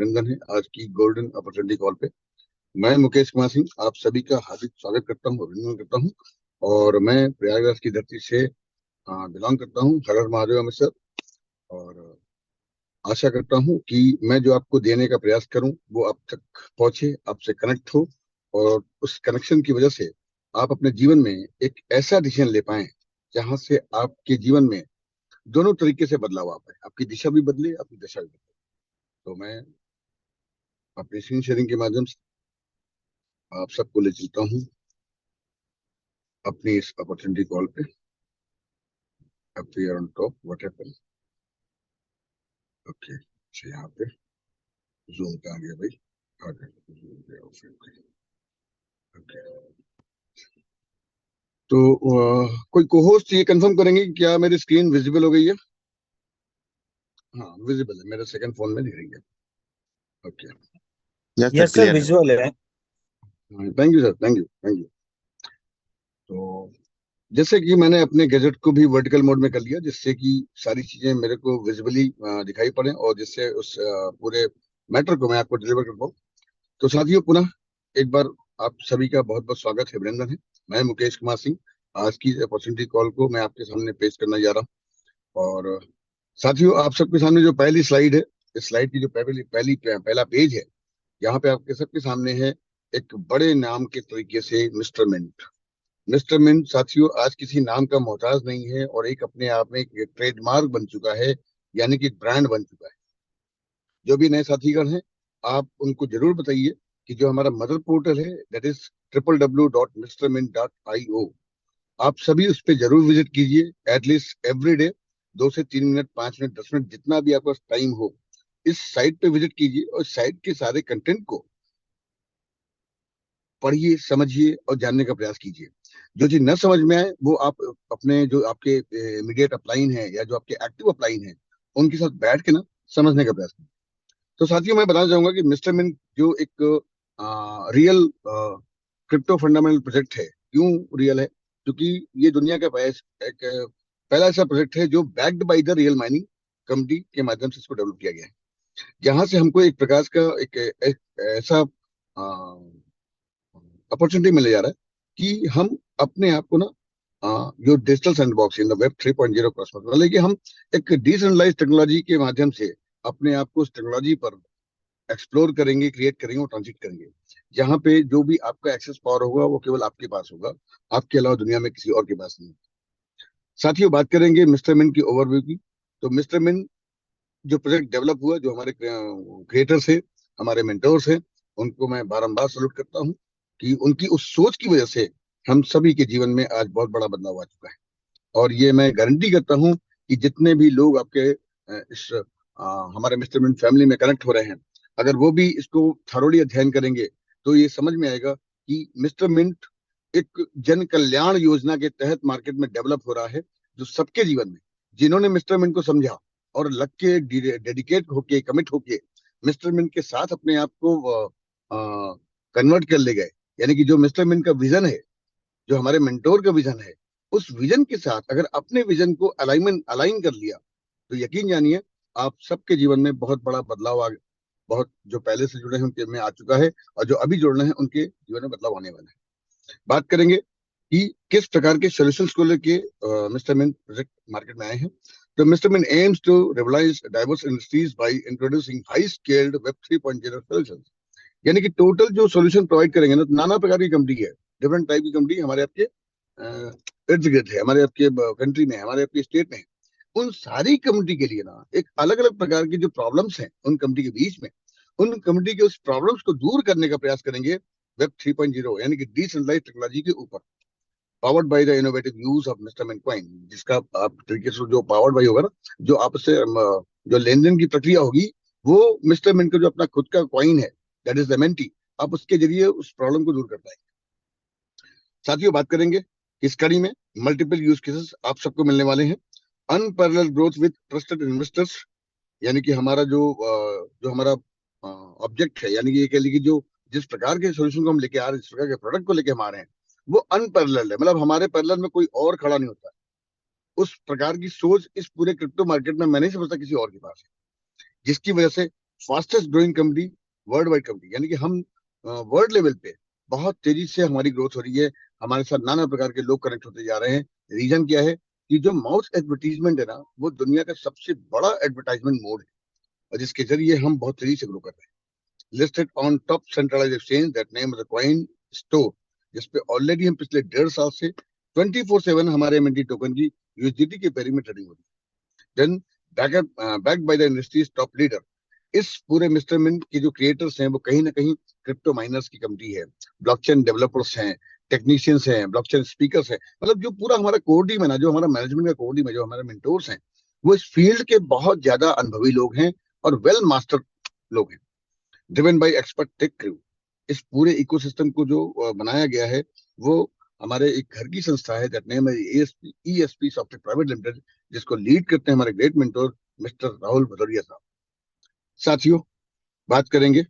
अभिनंदन है आज की गोल्डन अपॉर्चुनिटी कॉल पे। मैं मुकेश कुमार सिंह आप सभी का हार्दिक स्वागत करता हूँ, अभिनंदन करता हूँ। और मैं प्रयागराज की धरती से बिलोंग करता हूँ। हर हर महादेव अमृतसर। और आशा करता हूँ कि मैं जो आपको देने का प्रयास करूँ वो आप तक पहुंचे, आपसे कनेक्ट हो। और उस कनेक्शन की वजह से आप अपने जीवन में एक ऐसा डिसीजन ले पाए जहां से आपके जीवन में दोनों तरीके से बदलाव आ पाए, आपकी दिशा भी बदले, आपकी दशा भी बदले। तो मैं अपनी स्क्रीन शेयरिंग के माध्यम से आप सबको ले चलता हूँ अपनी इस अपॉर्चुनिटी कॉल पे। Appear on top what happen. Okay, अच्छा यहाँ पे जूम पे आ गया भाई। आ गया zoom पे, ओके ओके। तो कोई कोहोस्ट ये कंफर्म करेंगे कि क्या मेरी स्क्रीन विजिबल हो गई है? हाँ विजिबल है, मेरे सेकंड फोन में दिख रही है। Okay, yes sir, yes sir, clear है। विजुअल है। Thank you sir, thank you thank you. तो जैसे कि मैंने अपने गैजेट को भी वर्टिकल मोड में कर लिया जिससे कि सारी चीजें मेरे को विजिबली दिखाई पड़े और जिससे उस पूरे मैटर को मैं आपको डिलीवर कर पाऊँ। तो साथियों, पुनः एक बार आप सभी का बहुत बहुत स्वागत है, अभिनंदन है। मैं मुकेश कुमार सिंह आज की अपॉर्चुनिटी कॉल को मैं आपके सामने पेश करना जा रहा हूँ। और साथियों, आप सबके सामने जो पहली स्लाइड है, इस स्लाइड की जो पहला पेज है, यहाँ पे आपके सबके सामने है एक बड़े नाम के तरीके से मिस्टर मिंट। मिस्टर मिंट साथियों आज किसी नाम का मोहताज नहीं है और एक अपने आप में एक ट्रेडमार्क बन चुका है, यानी कि ब्रांड बन चुका है। जो भी नए साथीगण हैं, आप उनको जरूर बताइए कि जो हमारा मदर पोर्टल है दैट इज www.mrmint.io, आप सभी उस पर जरूर विजिट कीजिए। एटलीस्ट एवरी डे 2 से 3 मिनट, 5 मिनट, 10 मिनट, जितना भी आपका टाइम हो, इस साइट पे विजिट कीजिए और साइट के सारे कंटेंट को पढ़िए, समझिए और जानने का प्रयास कीजिए। जो चीज न समझ में आए वो आप अपने जो आपके इमीडिएट अपलाइन है या जो आपके एक्टिव अपलाइन है उनके साथ बैठ के ना समझने का प्रयास कीजिए। तो साथियों, मैं बताना चाहूंगा कि मिस्टर मिंट जो एक रियल क्रिप्टो फंडामेंटल प्रोजेक्ट है। क्यों रियल है? क्योंकि ये दुनिया का एक पहला ऐसा प्रोजेक्ट है जो backed by the real mining company के माध्यम से इसको डेवलप किया गया है। जहां से हमको एक प्रकार का एक ऐसा अपॉर्चुनिटी मिले जा रहा है कि हम अपने आप को ना जो digital sandbox in the web 3.0 Cosmos, मतलब कि हम एक डिसेंट्रलाइज टेक्नोलॉजी के माध्यम से अपने आप को उस टेक्नोलॉजी पर एक्सप्लोर करेंगे, क्रिएट करेंगे और ट्रांजिट करेंगे। जहां पे जो भी आपका एक्सेस पावर होगा वो केवल आपके पास होगा, आपके अलावा दुनिया में किसी और के पास नहीं। साथियों, बात करेंगे मिस्टर मिन की ओवरव्यू की। तो मिस्टर मिन जो प्रोजेक्ट डेवलप हुआ, जो हमारे क्रिएटर्स है, हमारे मेंटोर्स हैं, उनको मैं बारंबार सल्यूट करता हूँ कि उनकी उस सोच की वजह से हम सभी के जीवन में आज बहुत बड़ा बदलाव आ चुका है। और ये मैं गारंटी करता हूँ कि जितने भी लोग आपके इस हमारे मिस्टर मिंट फैमिली में कनेक्ट हो रहे हैं, अगर वो भी इसको थरोली अध्ययन करेंगे तो ये समझ में आएगा कि मिस्टर मिंट एक जन कल्याण योजना के तहत मार्केट में डेवलप हो रहा है, जो सबके जीवन में, जिन्होंने मिस्टर मिंट को समझा और लग के डेडिकेट होके, कमिट होके मिस्टर मिंट के साथ अपने आप को कन्वर्ट कर ले गए। यानी कि जो मिस्टर मिंट का विजन है, जो हमारे मेंटोर का विजन है, उस विजन के साथ अगर अपने विजन को अलाइन कर लिया तो यकीन जानिए आप सबके जीवन में बहुत बड़ा बदलाव आ, बहुत जो पहले से जुड़े हैं उनके में आ चुका है और जो अभी जुड़ने हैं उनके जीवन में बदलाव आने वाला है। बात करेंगे कि किस प्रकार के सॉल्यूशंस को लेके मिस्टर मिन प्रोजेक्ट मार्केट में आए हैं। तो mister Min aims to revolutionise diverse industries by introducing high scaled web 3.0 solutions. यानी कि टोटल जो सॉल्यूशन प्रोवाइड करेंगे ना, नाना प्रकार की कंपनी है, डिफरेंट टाइप की कंपनी हमारे आपके इर्द गिर्द है, हमारे आपके कंट्री में, हमारे आपके स्टेट में। उन सारी कम्युनिटी के लिए ना एक अलग अलग प्रकार की जो प्रॉब्लम्स हैं उन कम्युनिटी के बीच में, उन कम्युनिटी के उस प्रॉब्लम्स को दूर करने का प्रयास करेंगे वेब 3.0 यानी कि डिसेंट्रलाइज्ड टेक्नोलॉजी के ऊपर, powered by the innovative use of mister मिन कॉइन। जिसका आप तरीके से जो पावर्ड बाय होगा ना, जो आपस से जो लेन देन की प्रक्रिया होगी, वो मिस्टर मिन का जो अपना खुद का कॉइन है दैट इज एमएनटी, आप उसके जरिए उस प्रॉब्लम को दूर कर पाएंगे। साथियों, बात करेंगे इस कड़ी में मल्टीपल यूज केसेस आप सबको मिलने वाले हैं। Unparalleled growth with trusted investors, यानी कि हमारा जो हमारा ऑब्जेक्ट है, यानी कि ये कह लीजिए जो जिस प्रकार के सोल्यूशन को हम लेके आ रहे हैं, जिस प्रकार के प्रोडक्ट को लेके हम आ रहे हैं, वो अनपैरेलल है। मतलब हमारे पैरेलल में कोई और खड़ा नहीं होता। उस प्रकार की सोच इस पूरे क्रिप्टो मार्केट में मैं नहीं समझता किसी और के पास है, जिसकी वजह से fastest growing company, world wide company, यानी कि हम वर्ल्ड लेवल पे बहुत तेजी से हमारी ग्रोथ हो रही है। हमारे साथ नाना प्रकार के लोग कनेक्ट होते जा रहे हैं। रीजन क्या है कि जो माउथ एडवर्टीजमेंट है ना, वो दुनिया का सबसे बड़ा एडवर्टाइजमेंट मोड है, और जिसके जरिए हम बहुत तेजी से ग्रो कर रहे हैं। Listed on top centralize exchange, that name is coin store, जिसपे ऑलरेडी हम पिछले 1.5 साल से 24/7 हमारे एमएनटी टोकन की यूएसडीटी के पेरी में ट्रेडिंग हो रही है। Then backed by the industries top leader. इस पूरे मिस्टर मिंट के जो क्रिएटर्स हैं वो कहीं ना कहीं क्रिप्टो माइनर्स की कंपनी है, ब्लॉकचेन डेवलपर्स हैं, टेक्नीशियंस हैं, ब्लॉकचेन स्पीकर्स हैं, मतलब जो पूरा हमारा कोर टीम है ना, जो हमारा मैनेजमेंट का कोर टीम है, जो हमारे मेंटोर्स हैं, वो इस फील्ड के बहुत ज्यादा अनुभवी लोग हैं और वेल मास्टर लोग हैं, driven by expert tech crew. इस पूरे इकोसिस्टम को जो बनाया गया है वो हमारे एक घर की संस्था है, दैट नेम है ईएसपी सॉफ्टवेयर प्राइवेट लिमिटेड, जिसको लीड करते हैं हमारे great mentor mister Rahul Bhadauria साहब। साथियों, बात करेंगे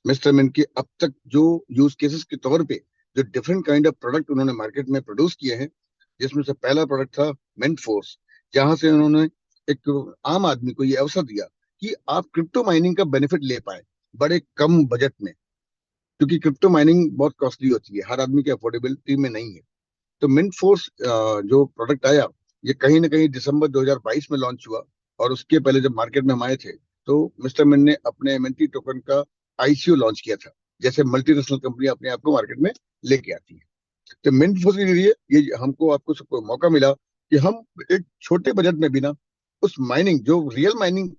मिस्टर मिन के अब तक जो यूज केसेस के तौर पे जो डिफरेंट काइंड ऑफ प्रोडक्ट उन्होंने मार्केट में प्रोड्यूस किए हैं, जिसमें से पहला प्रोडक्ट था मिंट फोर्स, जहां से उन्होंने एक आम आदमी को ये अवसर दिया कि आप क्रिप्टो माइनिंग का बेनिफिट ले पाए बड़े कम बजट में, क्योंकि क्रिप्टो माइनिंग बहुत कॉस्टली होती है, हर आदमी की अफोर्डेबिलिटी में नहीं है। तो मिंट फोर्स जो प्रोडक्ट आया, ये कहीं ना कहीं दिसंबर 2022 में लॉन्च हुआ, और उसके पहले जब मार्केट में हम आए थे तो मिस्टर मिन ने अपने एमएनटी टोकन का आईसीओ लॉन्च किया था, जैसे मल्टीनेशनल कंपनी अपने आप को मार्केट में लेके आती है। तो मिंट फोर्स के जरिए ये हमको आपको सबको मौका मिला कि हम एक छोटे बजट में भी ना उस माइनिंग, जो रियल माइनिंग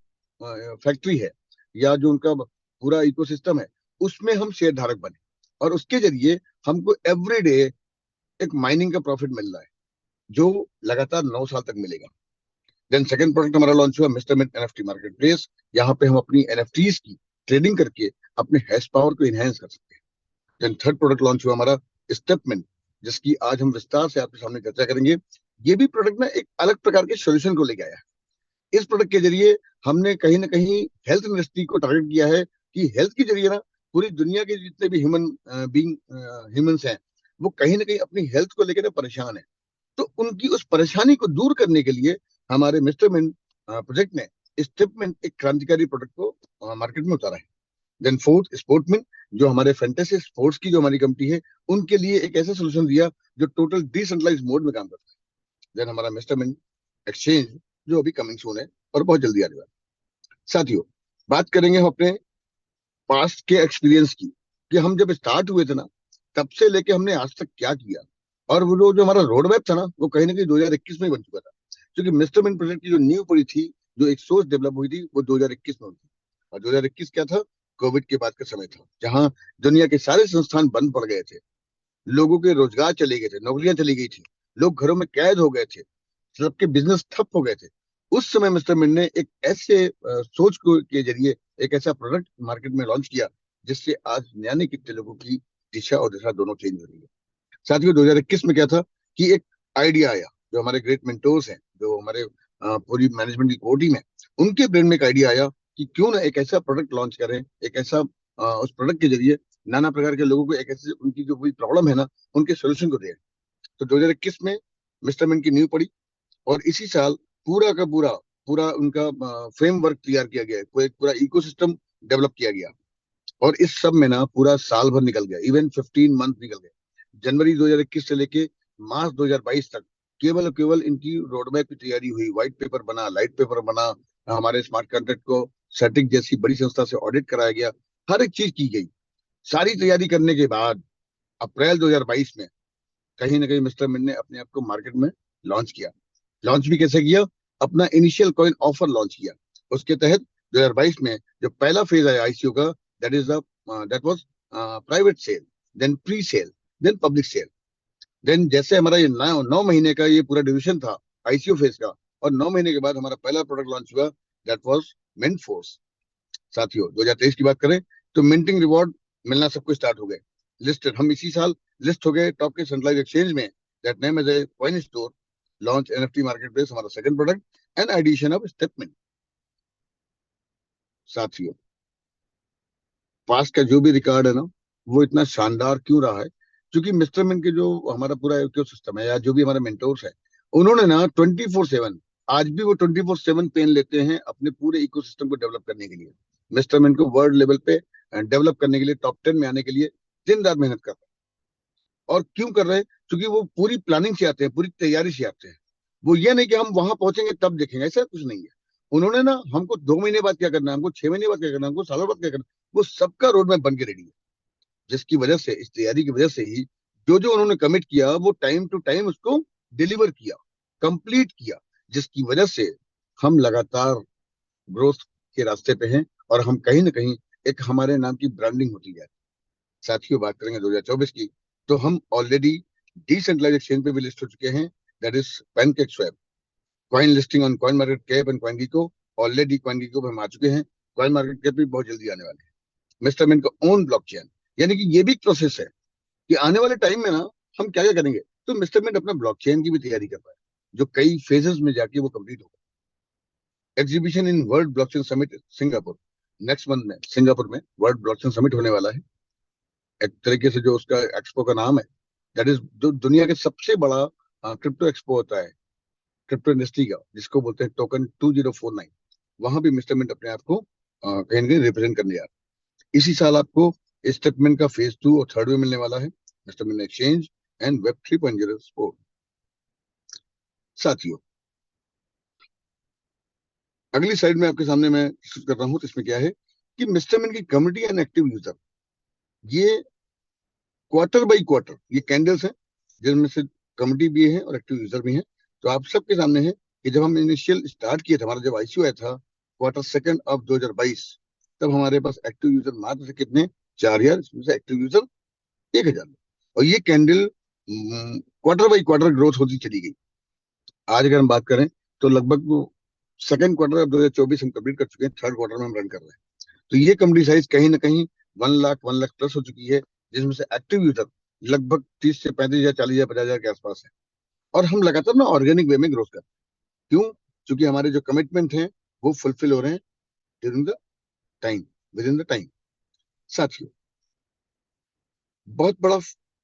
फैक्ट्री है या जो उनका पूरा इकोसिस्टम है, उसमें हम शेयर धारक बने, और उसके जरिए हमको एवरी डे एक माइनिंग का प्रॉफिट मिल रहा है, जो लगातार 9 साल तक मिलेगा। देन सेकंड प्रोडक्ट हमारा लॉन्च हुआ mister mint NFT market place. यहाँ पे हम अपनी एनएफटीज की ट्रेडिंग करके अपने हैश पावर को इनहेंस कर सकते हैं। देन थर्ड प्रोडक्ट लॉन्च हुआ हमारा स्टेपमिंट, जिसकी आज हम विस्तार से आपके सामने चर्चा करेंगे। ये भी प्रोडक्ट ना एक अलग प्रकार के सोल्यूशन को लेके आया है। इस प्रोडक्ट के जरिए हमने कहीं ना कहीं हेल्थ इंडस्ट्री को टारगेट किया है कि हेल्थ के जरिए ना पूरी दुनिया के जितने भी ह्यूमंस हैं, वो कहीं ना कहीं अपनी हेल्थ को लेकर परेशान है। तो उनकी उस परेशानी को दूर करने के लिए हमारे मिस्टर मिन प्रोजेक्ट ने स्टेपमिंट एक क्रांतिकारी प्रोडक्ट को मार्केट में उतारा है। देन फोर्थ स्पोर्टमिन, जो हमारे फैंटेसी स्पोर्ट्स की जो हमारी कंपनी है, उनके लिए एक ऐसा सोल्यूशन दिया जो टोटल डिसेंट्रलाइज मोड में काम करता है। देन हमारा मिस्टर मिन एक्सचेंज, जो अभी कमिंग सून है और बहुत जल्दी आने वाला है। साथियों, बात करेंगे हम अपने पास्ट के एक्सपीरियंस की, कि हम जब स्टार्ट हुए थे ना, तब से लेके हमने आज तक क्या किया, और वो जो हमारा रोड मैप था ना, वो कहीं ना कहीं 2021 में ही बन चुका था, क्योंकि मिस्टर मिन प्रोजेक्ट की जो नींव पड़ी थी, जो एक सोच डेवलप हुई थी, वो 2021 में हुई थी। और 2021 क्या था? कोविड के बाद का समय था, जहां दुनिया के सारे संस्थान बंद पड़ गए थे, लोगों के रोजगार चले गए थे, नौकरियां चली गई थी, लोग घरों में कैद हो गए थे, सबके बिजनेस ठप हो गए थे। उस समय मिस्टर मिन ने एक ऐसे सोच को के जरिए एक ऐसा प्रोडक्ट मार्केट में लॉन्च किया, जिससे आज जाने कितने लोगों की दिशा और दिशा दोनों चेंज हो रही है। साथियों, 2021 में क्या था कि एक आइडिया आया, जो हमारे ग्रेट मेंटोर्स हैं, जो हमारे पूरी मैनेजमेंट की कोर टीम है, उनके ब्रेन में एक आइडिया आया कि क्यों ना एक ऐसा प्रोडक्ट लॉन्च करें, एक ऐसा उस प्रोडक्ट के जरिए नाना प्रकार के लोगों को एक ऐसे उनकी जो कोई प्रॉब्लम है ना, उनके सोल्यूशन को दें। तो 2021 में मिस्टर मिन की नींव पड़ी, और इसी साल पूरा का पूरा पूरा उनका फ्रेमवर्क तैयार किया गया है, कोई एक पूरा इकोसिस्टम डेवलप किया गया, और इस सब में ना पूरा साल भर निकल गया, इवन 15 मंथ निकल गए। जनवरी 2021 से लेके मार्च 2022 तक केवल और केवल इनकी रोड मैप की तैयारी हुई, व्हाइट पेपर बना, लाइट पेपर बना, हमारे स्मार्ट कॉन्ट्रैक्ट को सेटिक जैसी बड़ी संस्था से ऑडिट कराया गया, हर एक चीज की गई। सारी तैयारी करने के बाद अप्रैल 2022 में कहीं ना कहीं मिस्टर मिन ने अपने आप को मार्केट में लॉन्च किया। लॉन्च भी कैसे किया? अपना इनिशियल कॉइन ऑफर लॉन्च किया। उसके तहत 2022 में जो पहला फेज आया आईसीओ का, that was private sale, then pre sale, then public sale. Then जैसे हमारा ये 9 महीने का ये पूरा डिविजन था आईसीओ फेज का, और 9 महीने के बाद हमारा पहला प्रोडक्ट लॉन्च हुआ, दैट वाज मिंट फोर्स। साथियों, 2023 की बात करें तो मिंटिंग रिवॉर्ड मिलना सबको स्टार्ट हो गए। लिस्टेड हम इसी साल लिस्ट हो गए टॉप के सेंट्रलाइज एक्सचेंज में, that name is a coin store, launch NFT market place, हमारा second product, and addition of stepment. साथियों, पास्ट का जो भी रिकॉर्ड है ना, वो इतना शानदार क्यों रहा है? क्योंकि मिस्टर मिन के जो हमारा पूरा इको सिस्टम है, या जो भी हमारे मेंटोर्स है, उन्होंने ना 24/7, आज भी वो 24/7 पेन लेते हैं अपने पूरे इकोसिस्टम को डेवलप करने के लिए। मिस्टर मिंट को वर्ल्ड लेवल पे डेवलप करने के लिए, टॉप 10 में आने के लिए दिन रात मेहनत कर रहे हैं। और क्यों कर रहे हैं? क्योंकि वो पूरी प्लानिंग से आते हैं, पूरी तैयारी से आते हैं। वो ये नहीं कि हम वहां पहुंचेंगे तब देखेंगे, ऐसा कुछ नहीं है। उन्होंने ना हमको 2 महीने बाद क्या करना है, हमको 6 महीने बाद क्या करना है, हमको सालों बाद क्या करना है, वो सबका रोड मैप बन के रेडी है। जिसकी वजह से, इस तैयारी की वजह से ही जो जो उन्होंने कमिट किया वो टाइम टू टाइम उसको डिलीवर किया, कंप्लीट किया। जिसकी वजह से हम लगातार ग्रोथ के रास्ते पे हैं, और हम कहीं ना कहीं एक हमारे नाम की ब्रांडिंग होती है। साथियों, बात करेंगे 2024 की, तो हम ऑलरेडी डिसेंट्रलाइज एक्सचेंज पे भी लिस्ट हो चुके हैं, that is pancake swap. Coin listing on coin market cap and coin gecko, already coin gecko पे हम आ चुके हैं। कॉइन मार्केट कैप भी बहुत जल्दी आने वाले हैं। मिस्टर मिन का ओन ब्लॉकचेन, यानी कि ये भी प्रोसेस है कि आने वाले टाइम में ना हम क्या क्या करेंगे। तो मिस्टर मिंट अपना ब्लॉकचेन की भी तैयारी कर रहा है, जो कई फेजेस में जाके वो कंप्लीट होगा। Exhibition in world blockchain summit Singapore, next month में सिंगापुर में वर्ल्ड ब्लॉकचेन समिट होने वाला है। एक तरीके से जो उसका एक्सपो का नाम है, दैट इज जो दुनिया के सबसे बड़ा क्रिप्टो एक्सपो होता है क्रिप्टो इंडस्ट्री का, जिसको बोलते हैं टोकन 2049। वहां भी मिस्टर मिंट अपने आप को कहीं ना कहीं रिप्रेजेंट करने जा रहा है। इसी साल आपको स्टेटमेंट का फेज 2 और थर्ड में मिलने वाला है, mister mint exchange and web 3.0 support. साथियों, अगली स्लाइड में आपके सामने मैं प्रस्तुत कर रहा हूँ, तो इसमें क्या है कि मिस्टर मिंट की कम्युनिटी एंड एक्टिव यूजर, ये क्वार्टर बाई क्वार्टर ये कैंडल्स हैं, जिनमें से कम्युनिटी भी है और एक्टिव यूजर भी है। तो आप सबके सामने है कि जब हम इनिशियल स्टार्ट किए थे, हमारा जब आईसीओ आया था क्वार्टर सेकंड ऑफ 2022, तब हमारे पास एक्टिव यूजर मात्र से कितने, 4,000, इसमें से एक्टिव यूजर 1,000। और ये candle quarter by quarter growth होती चली गई। आज अगर हम बात करें तो लगभग सेकंड क्वार्टर ऑफ 2024 हम कंप्लीट कर चुके हैं, थर्ड क्वार्टर में हम रन कर रहे हैं। तो ये कम्युनिटी साइज कहीं ना कहीं 1 लाख प्लस हो चुकी है, जिसमें से एक्टिव यूजर लगभग 30 से 35,000, 40,000, 50,000 के आसपास है। और हम लगातार ना ऑर्गेनिक वे में ग्रोथ कर रहे हैं। क्यों? क्योंकि हमारे जो कमिटमेंट हैं वो फुलफिल हो रहे हैं during the time, with in the time. साथियों, बहुत बड़ा,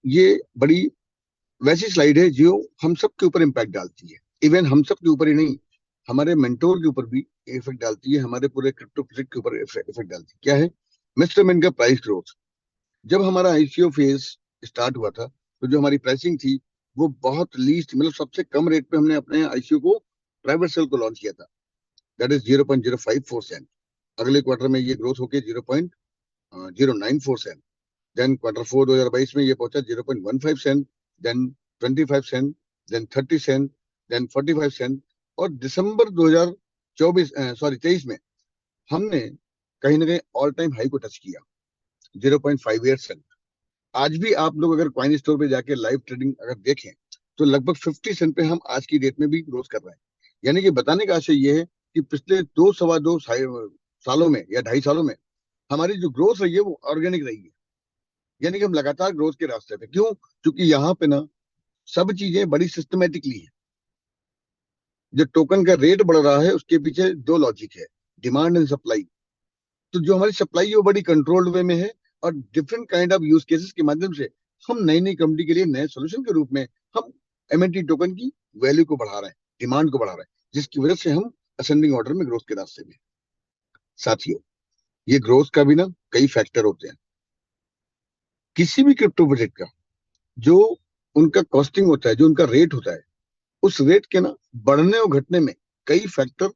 ये बड़ी वैसी स्लाइड है जो हम सब के ऊपर इम्पैक्ट डालती है। इवन हम सब के ऊपर ही नहीं, हमारे मेंटोर के ऊपर भी इफेक्ट डालती है, हमारे पूरे क्रिप्टो प्रोजेक्ट के ऊपर इफेक्ट डालती है। क्या है? मिस्टर मिन का प्राइस ग्रोथ। जब हमारा आईसीओ फेज स्टार्ट हुआ था, तो जो हमारी प्राइसिंग थी वो बहुत लीस्ट, मतलब सबसे कम रेट पे हमने अपने आईसीओ को, प्राइवेट सेल को लॉन्च किया था, दैट इज 0.054 सेंट। अगले क्वार्टर में ये ग्रोथ होकर 0.094 सेंट। देन क्वार्टर 4 2022 में ये पहुंचा 0.15 cent, then 25 cent, then 30 cent, then 45 cent. और दिसंबर 2024 सॉरी 23 में हमने कहीं ना कहीं ऑल टाइम हाई को टच किया, 0.58 सेंट। आज भी आप लोग अगर कॉइन स्टोर पे जाके लाइव ट्रेडिंग अगर देखें, तो लगभग 50 सेंट पे हम आज की डेट में भी ग्रोथ कर रहे हैं। यानी कि बताने का आशय ये है कि पिछले 2 सवा 2 सालों में या 2.5 सालों में हमारी जो ग्रोथ रही है वो ऑर्गेनिक रही है। यानी कि हम लगातार ग्रोथ के रास्ते पे। क्यों? क्योंकि यहाँ पे ना सब चीजें बड़ी सिस्टमेटिकली है। जो टोकन का रेट बढ़ रहा है उसके पीछे दो लॉजिक है, डिमांड एंड सप्लाई। तो जो हमारी सप्लाई है वो बड़ी कंट्रोल्ड वे में है, और different kind of use cases के माध्यम से हम नई नई कंपनी के लिए नए सोल्यूशन के रूप में हम एमएनटी टोकन की वैल्यू को बढ़ा रहे हैं, डिमांड को बढ़ा रहे हैं, जिसकी वजह से हम असेंडिंग ऑर्डर में ग्रोथ के रास्ते में। साथियों, ये ग्रोथ का भी ना कई फैक्टर होते हैं। किसी भी क्रिप्टो प्रोजेक्ट का जो उनका कॉस्टिंग होता है, जो उनका रेट होता है, उस रेट के ना बढ़ने और घटने में कई फैक्टर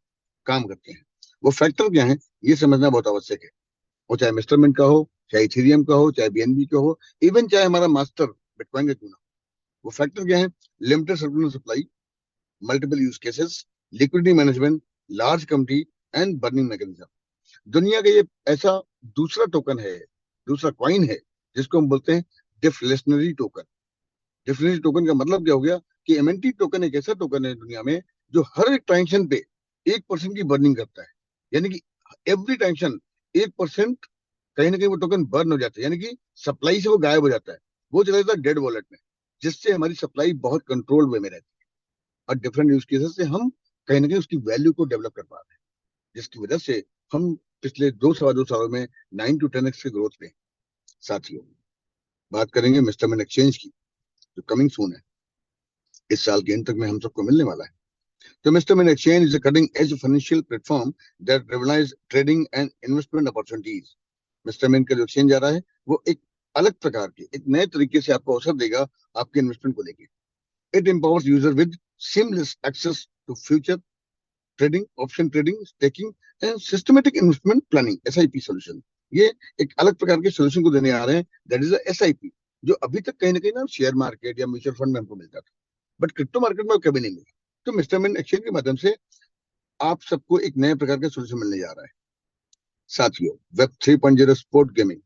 काम करते हैं। वो फैक्टर क्या है, ये समझना बहुत आवश्यक है। वो चाहे मिस्टर मिंट का हो, चाहे इथेरियम का हो, चाहे बीएनबी का हो, इवन चाहे हमारा मास्टर बिटकॉइन का क्यों ना हो। वो फैक्टर क्या है? Limited circular supply, multiple use cases, liquidity management, large company and burning mechanism. दुनिया का ये ऐसा दूसरा टोकन है, दूसरा कॉइन है, जिसको हम बोलते हैं डिफ्लेशनरी टोकन। डिफ्लेशनरी टोकन का मतलब क्या हो गया कि एमएनटी टोकन एक ऐसा टोकन है दुनिया में जो हर एक ट्रांजेक्शन पे 1% की बर्निंग करता है। यानी कि एवरी ट्रांजेक्शन 1% कहीं ना कहीं वो टोकन बर्न हो जाता है, यानी कि सप्लाई से वो गायब हो जाता है, वो चला जाता है डेड वॉलेट में, जिससे हमारी सप्लाई बहुत कंट्रोल वे में रहती है। और डिफरेंट यूज केसेस से हम कहीं ना कहीं उसकी वैल्यू को डेवलप कर पा रहे हैं, जिसकी वजह से हम पिछले 2 सवा 2 सालों में 9 to 10x की ग्रोथ पे। साथियों, बात करेंगे मिस्टर मिन एक्सचेंज की, जो कमिंग सून है, इस साल के एंड तक में हम सबको मिलने वाला है। तो mister Min exchange is a cutting edge financial platform that revolutionise trading and investment opportunities. Mister Min का जो एक्सचेंज आ रहा है वो एक अलग प्रकार के, एक नए तरीके से आपको अवसर देगा आपके इन्वेस्टमेंट को लेके। It empowers user with seamless access to future trading, option trading, staking and systematic investment planning, SIP solution। ये एक अलग प्रकार के सोल्यूशन को देने आ रहे हैं, दैट इज SIP, जो अभी तक कहीं ना कहीं ना शेयर मार्केट या म्यूचुअल फंड में हमको मिलता था, बट क्रिप्टो मार्केट में कभी नहीं मिला। तो मिस्टर मिन एक्सचेंज के माध्यम से आप सबको एक नए प्रकार का सोल्यूशन मिलने जा रहा है। साथियों, वेब 3.0 स्पोर्ट गेमिंग,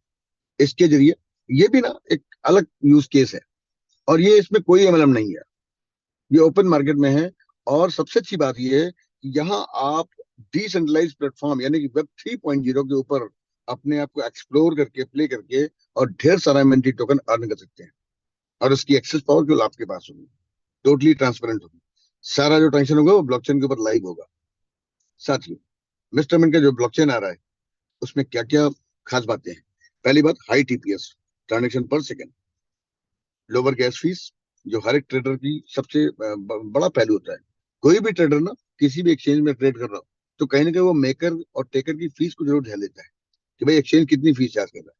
इसके जरिए ये भी ना एक अलग यूज केस है, और ये इसमें कोई एमएलएम नहीं है, ये ओपन मार्केट में है। और सबसे अच्छी बात ये है कि यहाँ आप डिसेंट्रलाइज प्लेटफॉर्म यानी कि वेब 3.0 के ऊपर अपने आप को एक्सप्लोर करके, प्ले करके और ढेर सारा एमएनटी टोकन अर्न कर सकते हैं, और उसकी एक्सेस पावर केवल आपके पास होगी, टोटली ट्रांसपेरेंट होगी। सारा जो ट्रांजेक्शन होगा वो ब्लॉकचेन के ऊपर लाइव होगा। साथियों, मिस्टर मिन का जो ब्लॉकचेन आ रहा है उसमें क्या क्या खास बातें हैं। पहली बात, हाई टीपीएस, ट्रांजेक्शन पर सेकेंड, लोअर गैस फीस, जो हर एक ट्रेडर की सबसे बड़ा पहलू होता है। कोई भी ट्रेडर ना किसी भी एक्सचेंज में ट्रेड कर रहा हो तो कहीं ना कहीं वो मेकर और टेकर की फीस को जरूर ध्यान देता है कि भाई एक्सचेंज कितनी फीस चार्ज कर रहा है।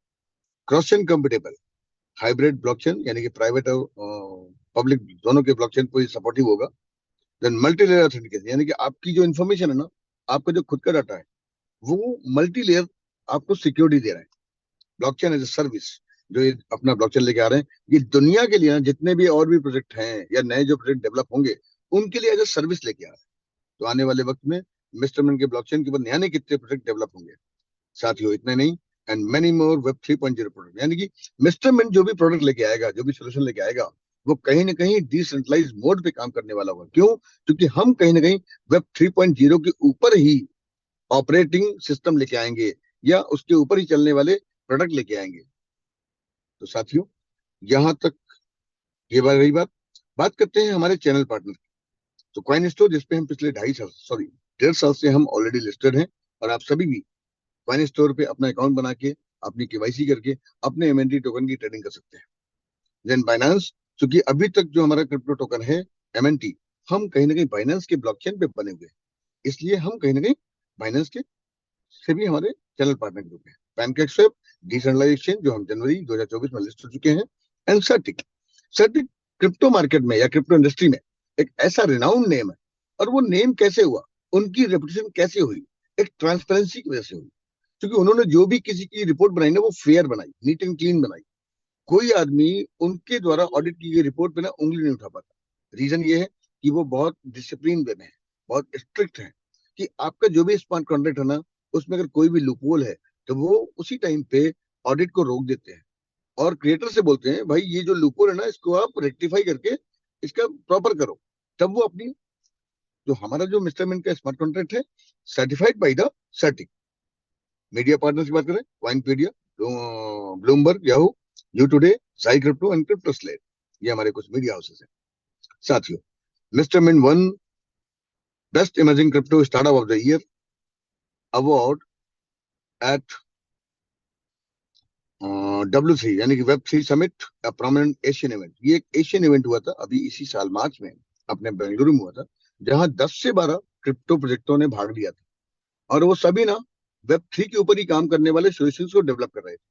Cross chain compatible, hybrid blockchain यानी कि प्राइवेट और पब्लिक दोनों के ब्लॉकचेन को सपोर्टिव होगा। देन मल्टी लेयर ऑथेंटिकेशन, यानी कि आपकी जो इन्फॉर्मेशन है ना, आपका जो खुद का डाटा है, वो मल्टी लेयर आपको सिक्योरिटी दे रहा है। ब्लॉकचेन एज ए सर्विस, जो ये अपना ब्लॉकचेन लेके आ रहे हैं, ये दुनिया के लिए ना जितने भी और भी प्रोजेक्ट हैं या नए जो प्रोजेक्ट डेवलप होंगे उनके लिए एज ए सर्विस लेके आ रहे हैं। तो आने वाले वक्त में मिस्टर मिन के ब्लॉकचेन के ऊपर नए कितने प्रोजेक्ट डेवलप होंगे। साथियों, इतने नहीं, and many more web 3.0 product, यानी कि मिस्टर मिन जो भी प्रोडक्ट लेके आएगा, जो भी सोल्यूशन लेके आएगा, वो कहीं ना कहीं डिसेंट्रलाइज मोड पे काम करने वाला होगा। क्यों? क्योंकि हम कहीं ना कहीं वेब 3.0 के ऊपर ही ऑपरेटिंग सिस्टम लेके आएंगे या उसके ऊपर ही चलने वाले प्रोडक्ट लेके आएंगे। तो साथियों, यहाँ तक ये बात रही। बात करते हैं हमारे चैनल पार्टनर की। तो कॉइन स्टोर, जिसपे हम पिछले 1.5 साल से हम ऑलरेडी लिस्टेड हैं, और आप सभी भी कॉइन स्टोर पे अपना अकाउंट बना के, अपनी केवाईसी करके अपने एमएनटी टोकन की ट्रेडिंग कर सकते हैं। देन बाइनेंस, क्योंकि अभी तक जो हमारा क्रिप्टो टोकन है एमएनटी, हम कहीं ना कहीं बाइनेंस के ब्लॉकचेन पे बने हुए हैं, इसलिए हम कहीं ना कहीं बाइनेंस के से भी हमारे चैनल पार्टनर ग्रुप है। पैनकेकस्वैप, डिसेंट्रलाइज एक्सचेंज, जो हम जनवरी 2024 में लिस्ट हो चुके हैं। एंड सर्टिक, सर्टिक क्रिप्टो मार्केट में या क्रिप्टो इंडस्ट्री में एक ऐसा रिनाउंड नेम है। और वो नेम कैसे हुआ, उनकी रेपुटेशन कैसे हुई, एक ट्रांसपेरेंसी की वजह से हुई, क्योंकि उन्होंने जो भी किसी की रिपोर्ट बनाई ना, वो फेयर बनाई, नीट एंड क्लीन बनाई। कोई आदमी उनके द्वारा ऑडिट की गई रिपोर्ट पे ना उंगली नहीं उठा पाता। रीजन ये है कि वो बहुत डिसिप्लिन वे में है, बहुत स्ट्रिक्ट है, कि आपका जो भी स्मार्ट कॉन्ट्रैक्ट है ना, उसमें अगर कोई भी लूपहोल है तो वो उसी टाइम पे ऑडिट को रोक देते हैं, और क्रिएटर से बोलते हैं भाई ये जो लूपहोल है ना, इसको आप रेक्टिफाई करके इसका प्रॉपर करो, तब वो अपनी। तो हमारा जो मिस्टर मिन का स्मार्ट कॉन्ट्रैक्ट है, certified by the Certik. Media partners की बात करें, वाइनपीडिया, Bloomberg, Yahoo, U today, sci crypto and crypto slate, ये हमारे कुछ मीडिया हाउसेस हैं। साथियों, mister Min won best emerging crypto startup of the year award at W3 यानी कि web 3 summit, prominent Asian event. ये एक एशियन इवेंट हुआ था अभी इसी साल मार्च में, अपने बेंगलुरु में हुआ था, जहां 10 से 12 क्रिप्टो प्रोजेक्टों ने भाग लिया था, और वो सभी ना वेब 3 के ऊपर ही काम करने वाले सोल्यूशन को डेवलप कर रहे थे,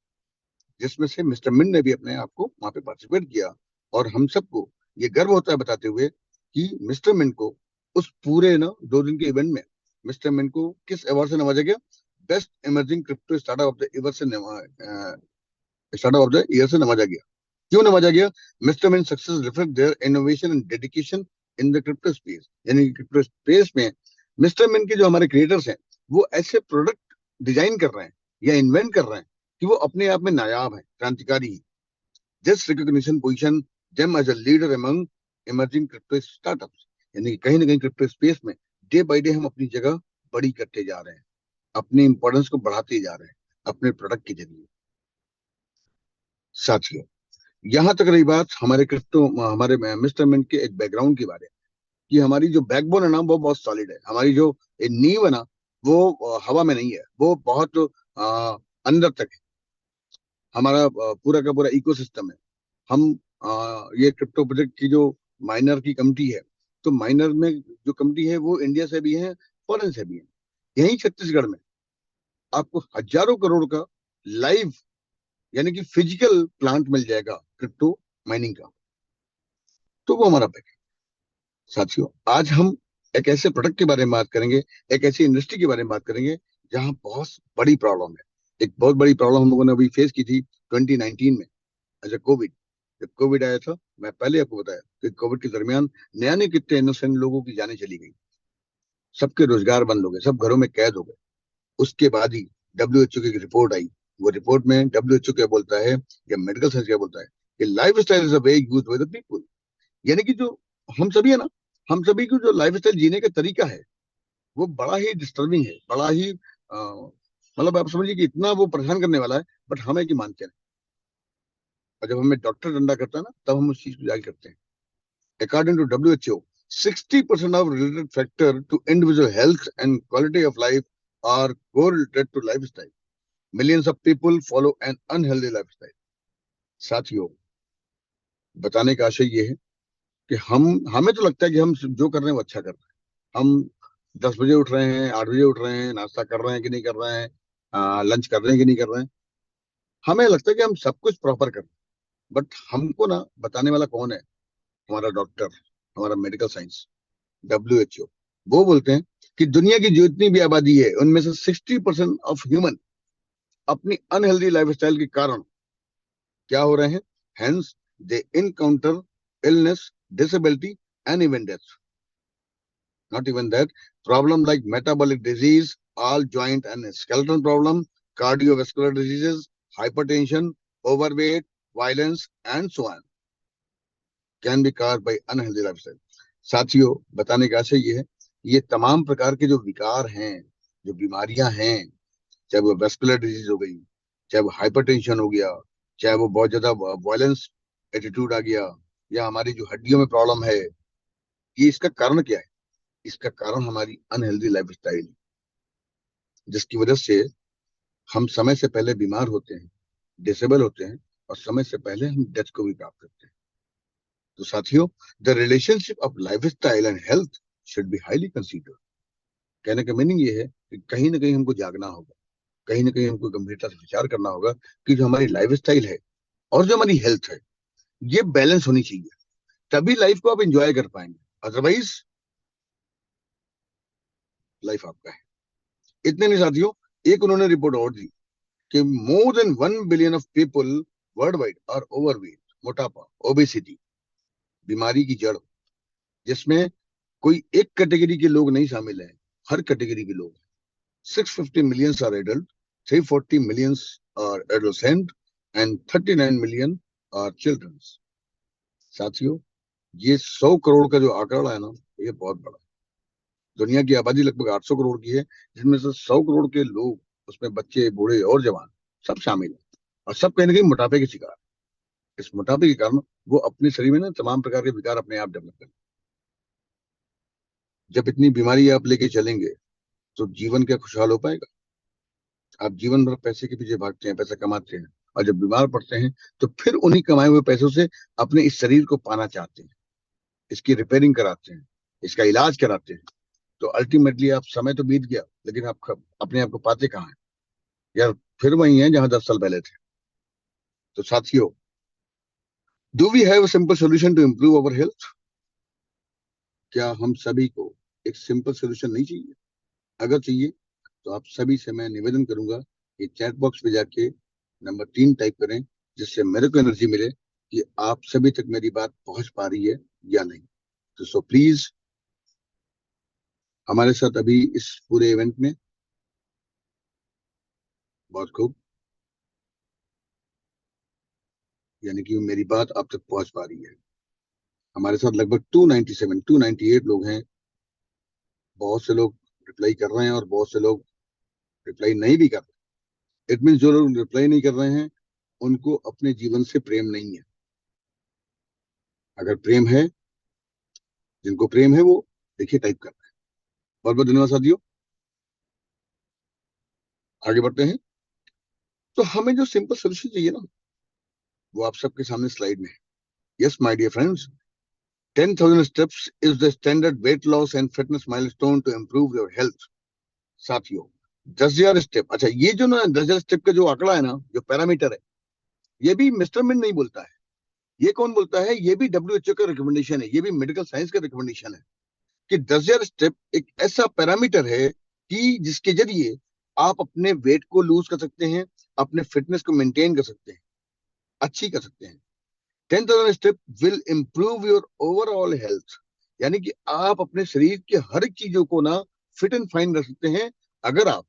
जिसमें से मिस्टर मिन ने भी अपने आप को वहां पे पार्टिसिपेट किया। और हम सबको ये गर्व होता है बताते हुए कि मिस्टर मिन को उस पूरे ना 2 दिन के इवेंट में मिस्टर मिन को किस अवार्ड से नवाजा गया? Best emerging crypto startup of the year से स्टार्टअप ऑफ द ईयर से नवाजा गया। क्यों नवाजा गया? Mister mint success reflect their innovation and dedication in the crypto space, यानी कि क्रिप्टो स्पेस में मिस्टर मिन के जो हमारे क्रिएटर्स हैं, वो ऐसे प्रोडक्ट डिजाइन कर रहे हैं या इन्वेंट कर रहे हैं कि वो अपने आप में नायाब है, क्रांतिकारी है। This recognition position them as a leader among emerging crypto startups, यानी कि कहीं ना कहीं क्रिप्टो स्पेस में डे बाय डे हम अपनी जगह बड़ी करते जा रहे हैं, अपनी इंपॉर्टेंस को बढ़ाते जा रहे हैं अपने प्रोडक्ट के जरिए। साथियों, यहां तक रही बात हमारे क्रिप्टो, हमारे मिस्टर मिंट के एक बैकग्राउंड के बारे में, कि हमारी जो बैकबोन है ना, वो बहुत सॉलिड है। हमारी जो नींव है ना, वो हवा में नहीं है, वो बहुत अंदर तक है। हमारा पूरा का पूरा इकोसिस्टम है। हम ये क्रिप्टो प्रोजेक्ट की जो माइनर की कमिटी है, तो माइनर में जो कंपनी है वो इंडिया से भी है, फॉरेन से भी है। यहीं छत्तीसगढ़ में आपको हजारों करोड़ का लाइव यानी कि फिजिकल प्लांट मिल जाएगा क्रिप्टो माइनिंग का। तो वो हमारा पैकेज। साथियों, आज हम एक ऐसे प्रोडक्ट के बारे में बात करेंगे, एक ऐसी इंडस्ट्री के बारे में बात करेंगे जहां बहुत बड़ी प्रॉब्लम है। एक बहुत बड़ी प्रॉब्लम हम लोगों ने अभी फेस की थी 2019 में, एज ए कोविड। जब कोविड आया था, मैं पहले आपको बताया कि कोविड के दरमियान नया कितने इनोसेंट लोगों की जानें चली गई, सबके रोजगार बंद हो गए, सब घरों में कैद हो गए। उसके बाद ही डब्ल्यूएचओ की एक रिपोर्ट आई। वो रिपोर्ट में डब्ल्यूएचओ क्या बोलता है या मेडिकल साइंस क्या बोलता है कि life style is a way use by the people. यानी कि जो हम सभी है ना, हम सभी को जो लाइफ स्टाइल जीने का तरीका है वो बड़ा ही डिस्टर्बिंग है, बड़ा ही मतलब आप समझिए कि इतना वो परेशान करने वाला है, बट हमें कि मानते हैं। और जब हमें डॉक्टर डंडा करता है ना, तब हम उस चीज को जारी करते हैं। According to WHO, 60% of related factor to individual health and quality of life are correlated to lifestyle. Millions of people follow an unhealthy lifestyle. साथियों, बताने का आशय ये है कि हमें तो लगता है कि हम जो कर रहे हैं वो अच्छा कर रहे हैं। हम 10 बजे उठ रहे हैं, 8 बजे उठ रहे हैं, नाश्ता कर रहे हैं कि नहीं कर रहे हैं, लंच कर रहे हैं कि नहीं कर रहे हैं। हमें लगता है कि हम सब कुछ प्रॉपर कर रहे हैं, बट हमको ना बताने वाला कौन है? हमारा डॉक्टर, हमारा मेडिकल साइंस, डब्ल्यूएचओ। वो बोलते हैं कि दुनिया की जितनी भी आबादी है उनमें से 60% ऑफ ह्यूमन अपनी अनहेल्दी लाइफस्टाइल के कारण क्या हो रहे हैं? Hence they encounter illness, disability and even death. Not even that. Problem like metabolic disease, all joint and skeletal problem, cardiovascular diseases, hypertension, overweight, violence, and so on can be caused by unhealthy lifestyle. साथियों, बताने का आशय ये है, ये तमाम प्रकार के जो विकार हैं, जो बीमारियां हैं, चाहे वो वेस्कुलर डिजीज हो गई, चाहे वो हाइपरटेंशन हो गया, चाहे वो बहुत ज्यादा वायलेंस एटीट्यूड आ गया, या हमारी जो हड्डियों में प्रॉब्लम है, ये इसका कारण क्या है? इसका कारण हमारी अनहेल्दी लाइफस्टाइल, जिसकी वजह से हम समय से पहले बीमार होते हैं, डिसेबल होते हैं, और समय से पहले हम डेथ को भी प्राप्त करते हैं। तो साथियों, the relationship of lifestyle and health should be highly considered. कहने का मीनिंग ये है कि कहीं ना कहीं हमको जागना होगा, कहीं ना कहीं हमको गंभीरता से विचार करना होगा कि जो हमारी लाइफस्टाइल है और जो हमारी हेल्थ है, ये बैलेंस होनी चाहिए। तभी लाइफ को आप एंजॉय कर पाएंगे, अदरवाइज लाइफ आपका है। इतने नहीं साथियों, एक उन्होंने रिपोर्ट और दी कि more than 1 billion of people world wide are overweight, मोटापा, ओबेसिटी, बीमारी की जड़, जिसमें कोई एक कैटेगरी के लोग नहीं शामिल हैं, हर कैटेगरी के लोग। 650 million are adult, 340 million are adolescent, and 39 million are children. साथियों, ये 100 करोड़ का जो आंकड़ा है ना, ये बहुत बड़ा है। दुनिया की आबादी लगभग 800 करोड़ की है, जिसमें से 100 करोड़ के लोग, उसमें बच्चे, बूढ़े और जवान, सब शामिल हैं। और सब कहीं ना कहीं मोटापे के शिकार। इस मोटापे के कारण वो अपने शरीर में ना तमाम प्रकार के विकार अपने आप डेवलप करें। जब इतनी बीमारी आप लेके चलेंगे तो जीवन क्या खुशहाल हो पाएगा? आप जीवन भर पैसे के पीछे भागते हैं, पैसा कमाते हैं, और जब बीमार पड़ते हैं तो फिर उन्हीं कमाए हुए पैसों से अपने इस शरीर को पाना चाहते हैं, इसकी रिपेयरिंग कराते हैं, इसका इलाज कराते हैं। तो अल्टीमेटली आप, समय तो बीत गया, लेकिन आप अपने आप को पाते कहाँ हैं? यार, फिर वही है जहां 10 साल पहले थे। तो साथियों, do we have a simple solution to improve our health? क्या हम सभी को एक सिंपल सोल्यूशन नहीं चाहिए? अगर चाहिए तो आप सभी से मैं निवेदन करूंगा कि चैट बॉक्स पे जाके नंबर 3 टाइप करें, जिससे मेरे को एनर्जी मिले कि आप सभी तक मेरी बात पहुंच पा रही है या नहीं। तो सो प्लीज, हमारे साथ अभी इस पूरे इवेंट में, बहुत खूब, यानी कि मेरी बात आप तक पहुंच पा रही है। हमारे साथ लगभग 297 298 लोग हैं। बहुत से लोग रिप्लाई कर रहे हैं और बहुत से लोग रिप्लाई नहीं भी कर रहे। इट मीन जो लोग रिप्लाई नहीं कर रहे हैं उनको अपने जीवन से प्रेम नहीं है। अगर प्रेम है, जिनको प्रेम है वो देखिए टाइप कर रहे हैं। बहुत बहुत धन्यवाद साथियों। आगे बढ़ते हैं। तो हमें जो सिंपल सोल्यूशन चाहिए ना, वो आप सबके सामने स्लाइड में है। Yes my dear friends, 10,000 steps is the standard weight loss and fitness milestone to improve your health. साथियों 10,000 स्टेप, अच्छा ये जो ना 10,000 स्टेप का जो आंकड़ा है ना, जो पैरामीटर है, ये भी मिस्टर मिन नहीं बोलता है। ये कौन बोलता है? ये भी WHO का रिकमेंडेशन है, ये भी मेडिकल साइंस का रिकमेंडेशन है कि 10,000 स्टेप एक ऐसा पैरामीटर है कि जिसके जरिए आप अपने वेट को लूज कर सकते हैं, अपने फिटनेस को मेंटेन कर सकते हैं, अच्छी कर सकते हैं। 10,000 step will improve your overall health, यानी कि आप अपने शरीर के हर एक चीजों को ना फिट एंड फाइन रख सकते हैं अगर आप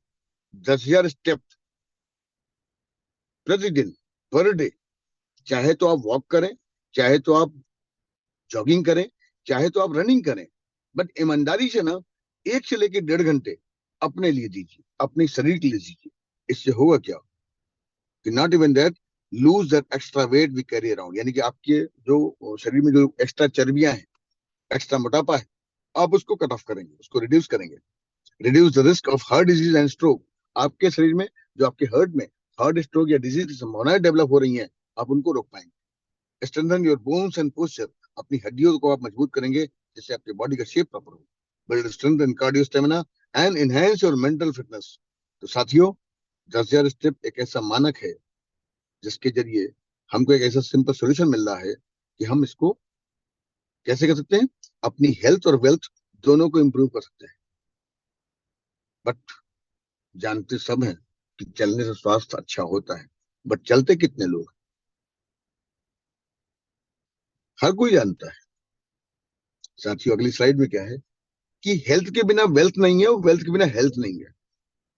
10,000 स्टेप प्रतिदिन पर डे, चाहे तो आप वॉक करें, चाहे तो आप जॉगिंग करें, चाहे तो आप रनिंग करें, बट ईमानदारी से ना 1 से लेकर 1.5 घंटे अपने लिए दीजिए, अपने शरीर के लिए दीजिए। इससे होगा क्या कि not even that lose that extra weight we carry around, यानी कि आपके जो शरीर में जो एक्स्ट्रा चर्बियां हैं, एक्स्ट्रा मोटापा है, आप उसको कट ऑफ करेंगे, उसको रिड्यूस करेंगे। Reduce the risk of heart disease and stroke, आपके शरीर में जो आपके हार्ट में हार्ट स्ट्रोक या डिजीज की संभावनाएं डेवलप हो रही हैं, आप उनको रोक पाएंगे। Strengthen your bones and posture, अपनी हड्डियों को आप मजबूत करेंगे जिससे आपके बॉडी का शेप प्रॉपर हो। Build strength and cardio stamina and enhance your mental fitness. तो साथियों 10,000 स्टेप एक ऐसा मानक है जिसके जरिए हमको एक ऐसा सिंपल सॉल्यूशन मिल रहा है कि हम इसको कैसे कर सकते हैं, अपनी हेल्थ और वेल्थ दोनों को इंप्रूव कर सकते हैं। बट जानते सब हैं कि चलने से स्वास्थ्य अच्छा होता है, बट चलते कितने लोग? हर कोई जानता है। साथियों अगली स्लाइड में क्या है कि हेल्थ के बिना वेल्थ नहीं है और वेल्थ के बिना हेल्थ नहीं है।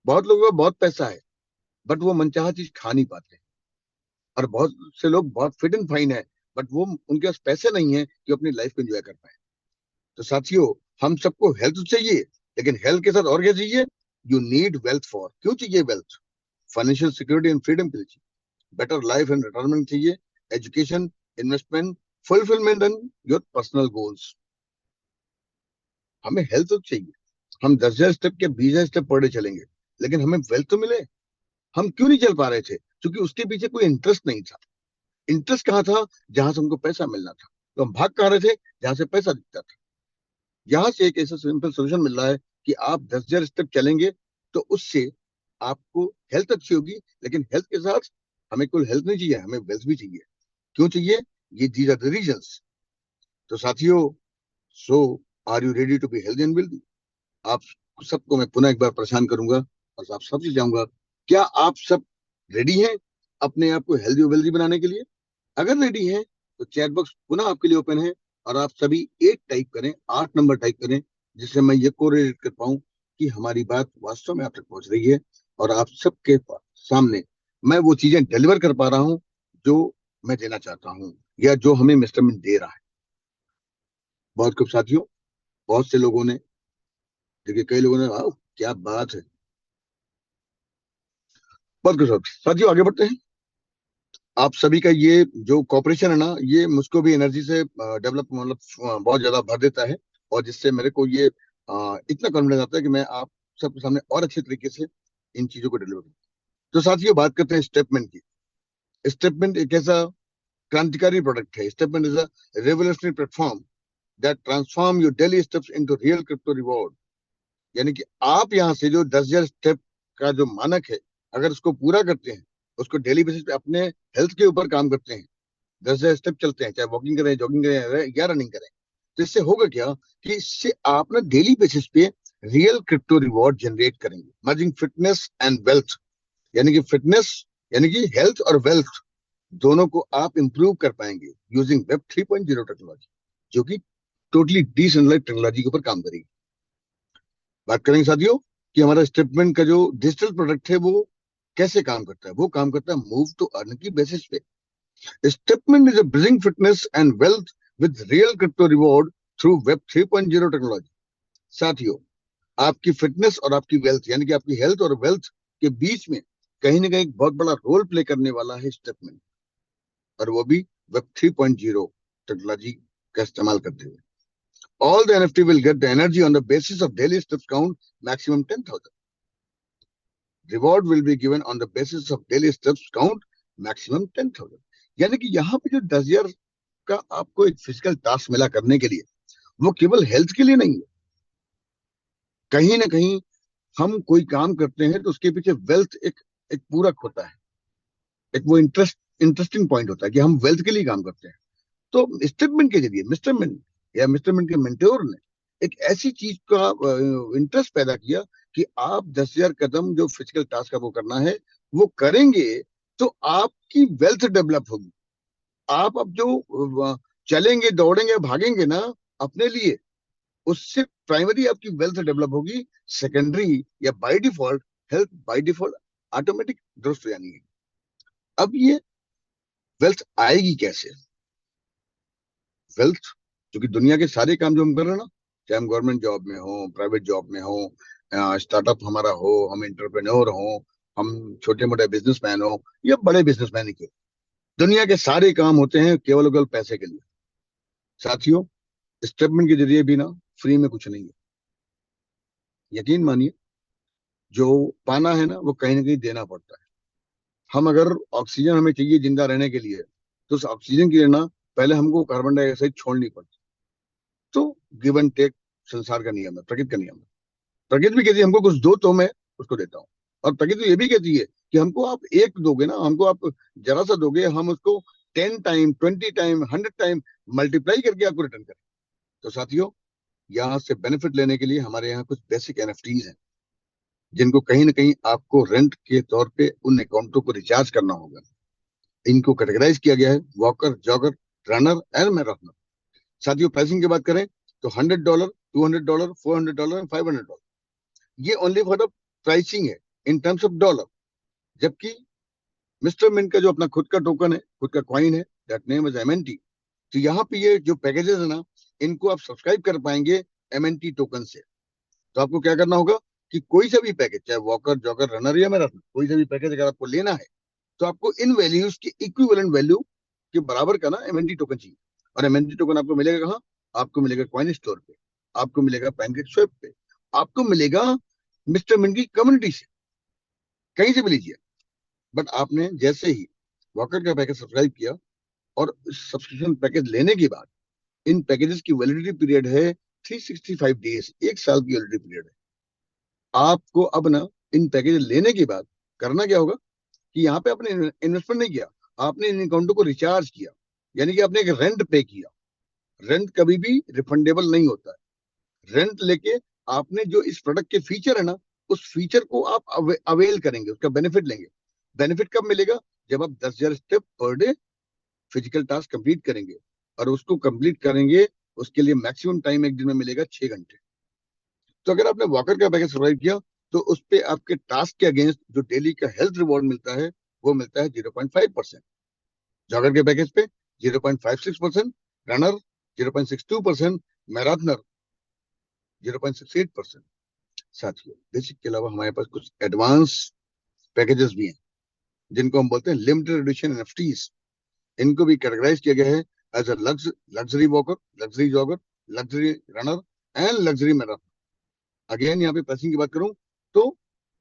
बहुत लोगों का बहुत पैसा है बट वो मनचाहा चीज खा नहीं पाते, और बहुत से लोग बहुत फिट एंड फाइन है बट वो उनके पास पैसे नहीं है कि अपनी लाइफ को एंजॉय कर पाए। तो साथियों हम सबको हेल्थ चाहिए, लेकिन हेल्थ के साथ और क्या चाहिए? यू नीड वेल्थ फॉर, क्यों चाहिए wealth? Financial security and freedom के लिए चाहिए, बेटर लाइफ एंड रिटायरमेंट चाहिए, education, investment, fulfilment and your personal goals. हमें हेल्थ तो चाहिए। हम 10,000 स्टेप के 20,000 स्टेप पर डे चलेंगे, लेकिन हमें वेल्थ तो मिले। हम क्यों नहीं चल पा रहे थे? क्योंकि उसके पीछे कोई इंटरेस्ट नहीं था। इंटरेस्ट कहाँ था? जहां से हमको पैसा मिलना था। तो हम भाग कहाँ रहे थे? जहां से पैसा दिखता था। यहां से एक ऐसा सिंपल सोल्यूशन मिल रहा है कि आप 10,000 स्टेप चलेंगे तो उससे आपको हेल्थ अच्छी होगी, लेकिन हेल्थ के साथ हमें कोई हेल्थ नहीं चाहिए, हमें वेल्थ भी चाहिए। क्यों चाहिए? ये दीज आर द रीजंस। तो साथियों so are you ready to be healthy and wealthy? आप सबको मैं पुनः एक बार परेशान करूंगा और आप सबसे चाहूंगा, क्या आप सब रेडी हैं अपने आप को हेल्दी और वेल्दी बनाने के लिए? अगर रेडी हैं तो चैट बॉक्स पुनः आपके लिए ओपन है, और आप सभी 8 टाइप करें, 8 नंबर टाइप करें, जिससे मैं ये कोरिलेट कर पाऊं कि हमारी बात वास्तव में आप तक पहुंच रही है और आप सबके सामने मैं वो चीजें डिलीवर कर पा रहा हूं जो मैं देना चाहता हूं, या जो हमें मिस्टर मिन दे रहा है। बहुत खूब साथियों, बहुत से लोगों ने देखिए, कई लोगों ने वाह क्या बात है। बहुत खूब साथियों, आगे बढ़ते हैं। आप सभी का ये जो कॉपरेशन है ना, ये मुझको भी एनर्जी से डेवलप मतलब बहुत ज्यादा भर देता है, और जिससे मेरे को ये इतना कॉन्फिडेंस आता है कि मैं आप सबके सामने और अच्छे तरीके से इन चीजों को डिलीवर करूँ। तो साथियों बात करते हैं स्टेपमेंट की। स्टेपमेंट एक ऐसा क्रांतिकारी प्रोडक्ट है। Stepment is a revolutionary platform that transform your daily steps into real crypto reward. यानी कि आप यहाँ से जो 10,000 स्टेप का जो मानक है, अगर उसको पूरा करते हैं, उसको डेली बेसिस पे अपने हेल्थ के ऊपर काम करते हैं, 10,000 स्टेप चलते हैं, चाहे वॉकिंग करें, जॉगिंग करें या रनिंग करें, तो इससे होगा क्या कि इससे आप ना डेली बेसिस पे रियल क्रिप्टो रिवॉर्ड जनरेट करेंगे। मर्जिंग फिटनेस एंड वेल्थ, यानी कि फिटनेस यानी कि हेल्थ और वेल्थ दोनों को आप इंप्रूव कर पाएंगे यूजिंग वेब 3.0 टेक्नोलॉजी, जो कि टोटली डिसेंट्रलाइज्ड टेक्नोलॉजी के ऊपर काम करेगी। बात करेंगे साथियों कि हमारा स्टेटमेंट का जो डिजिटल प्रोडक्ट है वो कैसे काम करता है। वो काम करता है मूव टू अर्न की बेसिस पे। Statement is a bridging fitness and wealth with real crypto reward through web 3.0 technology. साथियों आपकी फिटनेस और आपकी वेल्थ, यानी कि आपकी हेल्थ और वेल्थ के बीच में कहीं ना कहीं बहुत बड़ा रोल प्ले करने वाला है स्टेटमेंट, और वो भी वेब 3.0 टेक्नोलॉजी का इस्तेमाल करते हुए। All the NFT will get the energy on the basis of daily steps count, maximum 10,000. Reward will be given on the basis of daily steps count, maximum 10,000. यानी कि यहाँ पे जो 10,000 का आपको एक फिजिकल टास्क मिला करने के लिए, वो केवल हेल्थ के लिए नहीं है। कहीं ना कहीं हम कोई काम करते हैं तो उसके पीछे वेल्थ एक एक पूरक होता है, एक वो इंटरेस्टिंग पॉइंट होता है कि हम वेल्थ के लिए काम करते हैं। तो स्टेटमेंट के जरिए मिस्टर मिन या मिस्टर मिन के मेंटोर ने एक ऐसी चीज का इंटरेस्ट पैदा किया कि आप 10,000 कदम जो फिजिकल टास्क आपको करना है वो करेंगे तो आपकी वेल्थ डेवलप होगी। आप अब जो चलेंगे दौड़ेंगे भागेंगे ना अपने लिए, उससे प्राइमरी आपकी वेल्थ डेवलप होगी। सेकेंडरी या by default health by default automatic दुरुस्त हो जानी है। अब ये वेल्थ आएगी कैसे? वेल्थ, क्योंकि दुनिया के सारे काम जो हम कर रहे हैं ना, चाहे हम गवर्नमेंट जॉब में हो, प्राइवेट जॉब में हो, स्टार्टअप हमारा हो, हम एंटरप्रेन्योर हो, हम छोटे मोटे बिजनेसमैन हो या बड़े बिजनेसमैन ही क्यों, दुनिया के सारे काम होते हैं केवल केवल पैसे के लिए। साथियों, स्टेटमेंट के जरिए भी ना फ्री में कुछ नहीं है। यकीन मानिए, जो पाना है ना वो कहीं ना कहीं देना पड़ता है। हम अगर ऑक्सीजन हमें चाहिए जिंदा रहने के लिए, तो उस ऑक्सीजन के लिए ना पहले हमको कार्बन डाइऑक्साइड छोड़नी पड़ती। तो गिव एंड टेक संसार का नियम है, प्रकृति का नियम है। प्रकृति भी कहती है हमको कुछ दो तो मैं उसको देता हूँ। और प्रकृति ये भी कहती है कि हमको आप एक दोगे ना, हमको आप जरा सा दोगे, हम उसको 10 टाइम 20 टाइम 100 टाइम मल्टीप्लाई करके आपको रिटर्न करें। तो साथियों, यहाँ से बेनिफिट लेने के लिए हमारे यहाँ कुछ बेसिक एनएफटीज हैं, जिनको कहीं ना कहीं आपको रेंट के तौर पे उन अकाउंटों को रिचार्ज करना होगा। इनको कैटेगराइज किया गया है walker, jogger, runner and marathoner. साथियों, प्राइसिंग की बात करें तो $100, $200, $400 एंड $500, ये ओनली फॉर द प्राइसिंग है इन टर्म्स ऑफ डॉलर। जबकि मिस्टर मिंट का जो अपना खुद का टोकन है, खुद का कॉइन है, दैट नेम इज एमएनटी। तो यहाँ पे ये जो पैकेजेस है ना, इनको आप सब्सक्राइब कर पाएंगे एमएनटी टोकन से। तो आपको क्या करना होगा कि कोई सा भी पैकेज, चाहे वॉकर, जॉकर, रनर या मैराथन, कोई सा भी पैकेज अगर आपको लेना है तो आपको इन वैल्यूज के इक्विवेलेंट वैल्यू के बराबर का ना एमएनटी टोकन चाहिए। और एमएनटी टोकन आपको मिलेगा कहाँ? आपको मिलेगा कॉइन स्टोर पे, आपको मिलेगा पैनकेक स्वैप पे, आपको मिलेगा मिस्टर मिंट की कम्युनिटी से, कहीं से भी लीजिए। बट आपने जैसे ही वॉकर का पैकेज सब्सक्राइब किया और सब्सक्रिप्शन पैकेज लेने के बाद, इन पैकेजेस की वैलिडिटी पीरियड है 365 डेज, 1 साल की वैलिडिटी पीरियड है। आपको अब ना इन पैकेज लेने के बाद करना क्या होगा कि यहाँ पे आपने इन्वेस्टमेंट नहीं किया, आपने इन अकाउंटों को रिचार्ज किया, यानी कि आपने एक रेंट पे किया। रेंट कभी भी रिफंडेबल नहीं होता है। रेंट लेके आपने जो इस प्रोडक्ट के फीचर है ना, उस फीचर को आप अवेल करेंगे, उसका बेनिफिट लेंगे। बेनिफिट कब मिलेगा? जब आप 10,000 step per day physical task complete करेंगे। और उसको कंप्लीट करेंगे, उसके लिए मैक्सिमम टाइम एक दिन में मिलेगा 6 घंटे। तो अगर आपने वॉकर का पैकेज सर्वाइव किया तो उस पे आपके टास्क के अगेंस्ट जो डेली का हेल्थ रिवॉर्ड मिलता है वो मिलता है 0.5%। जॉगर के पैकेज पे 0.56%, रनर 0.62%, मैराथनर 0.68%। साथियों, बेसिक के अलावा हमारे पास कुछ एडवांस पैकेजेस भी हैं, जिनको हम बोलते हैं लिमिटेड एडिशन एनएफटीज। इनको भी कैटेगराइज किया गया है as a luxury walker, luxury jogger, luxury runner and luxury marathon. Again यहाँ पे प्राइसिंग की बात करूं तो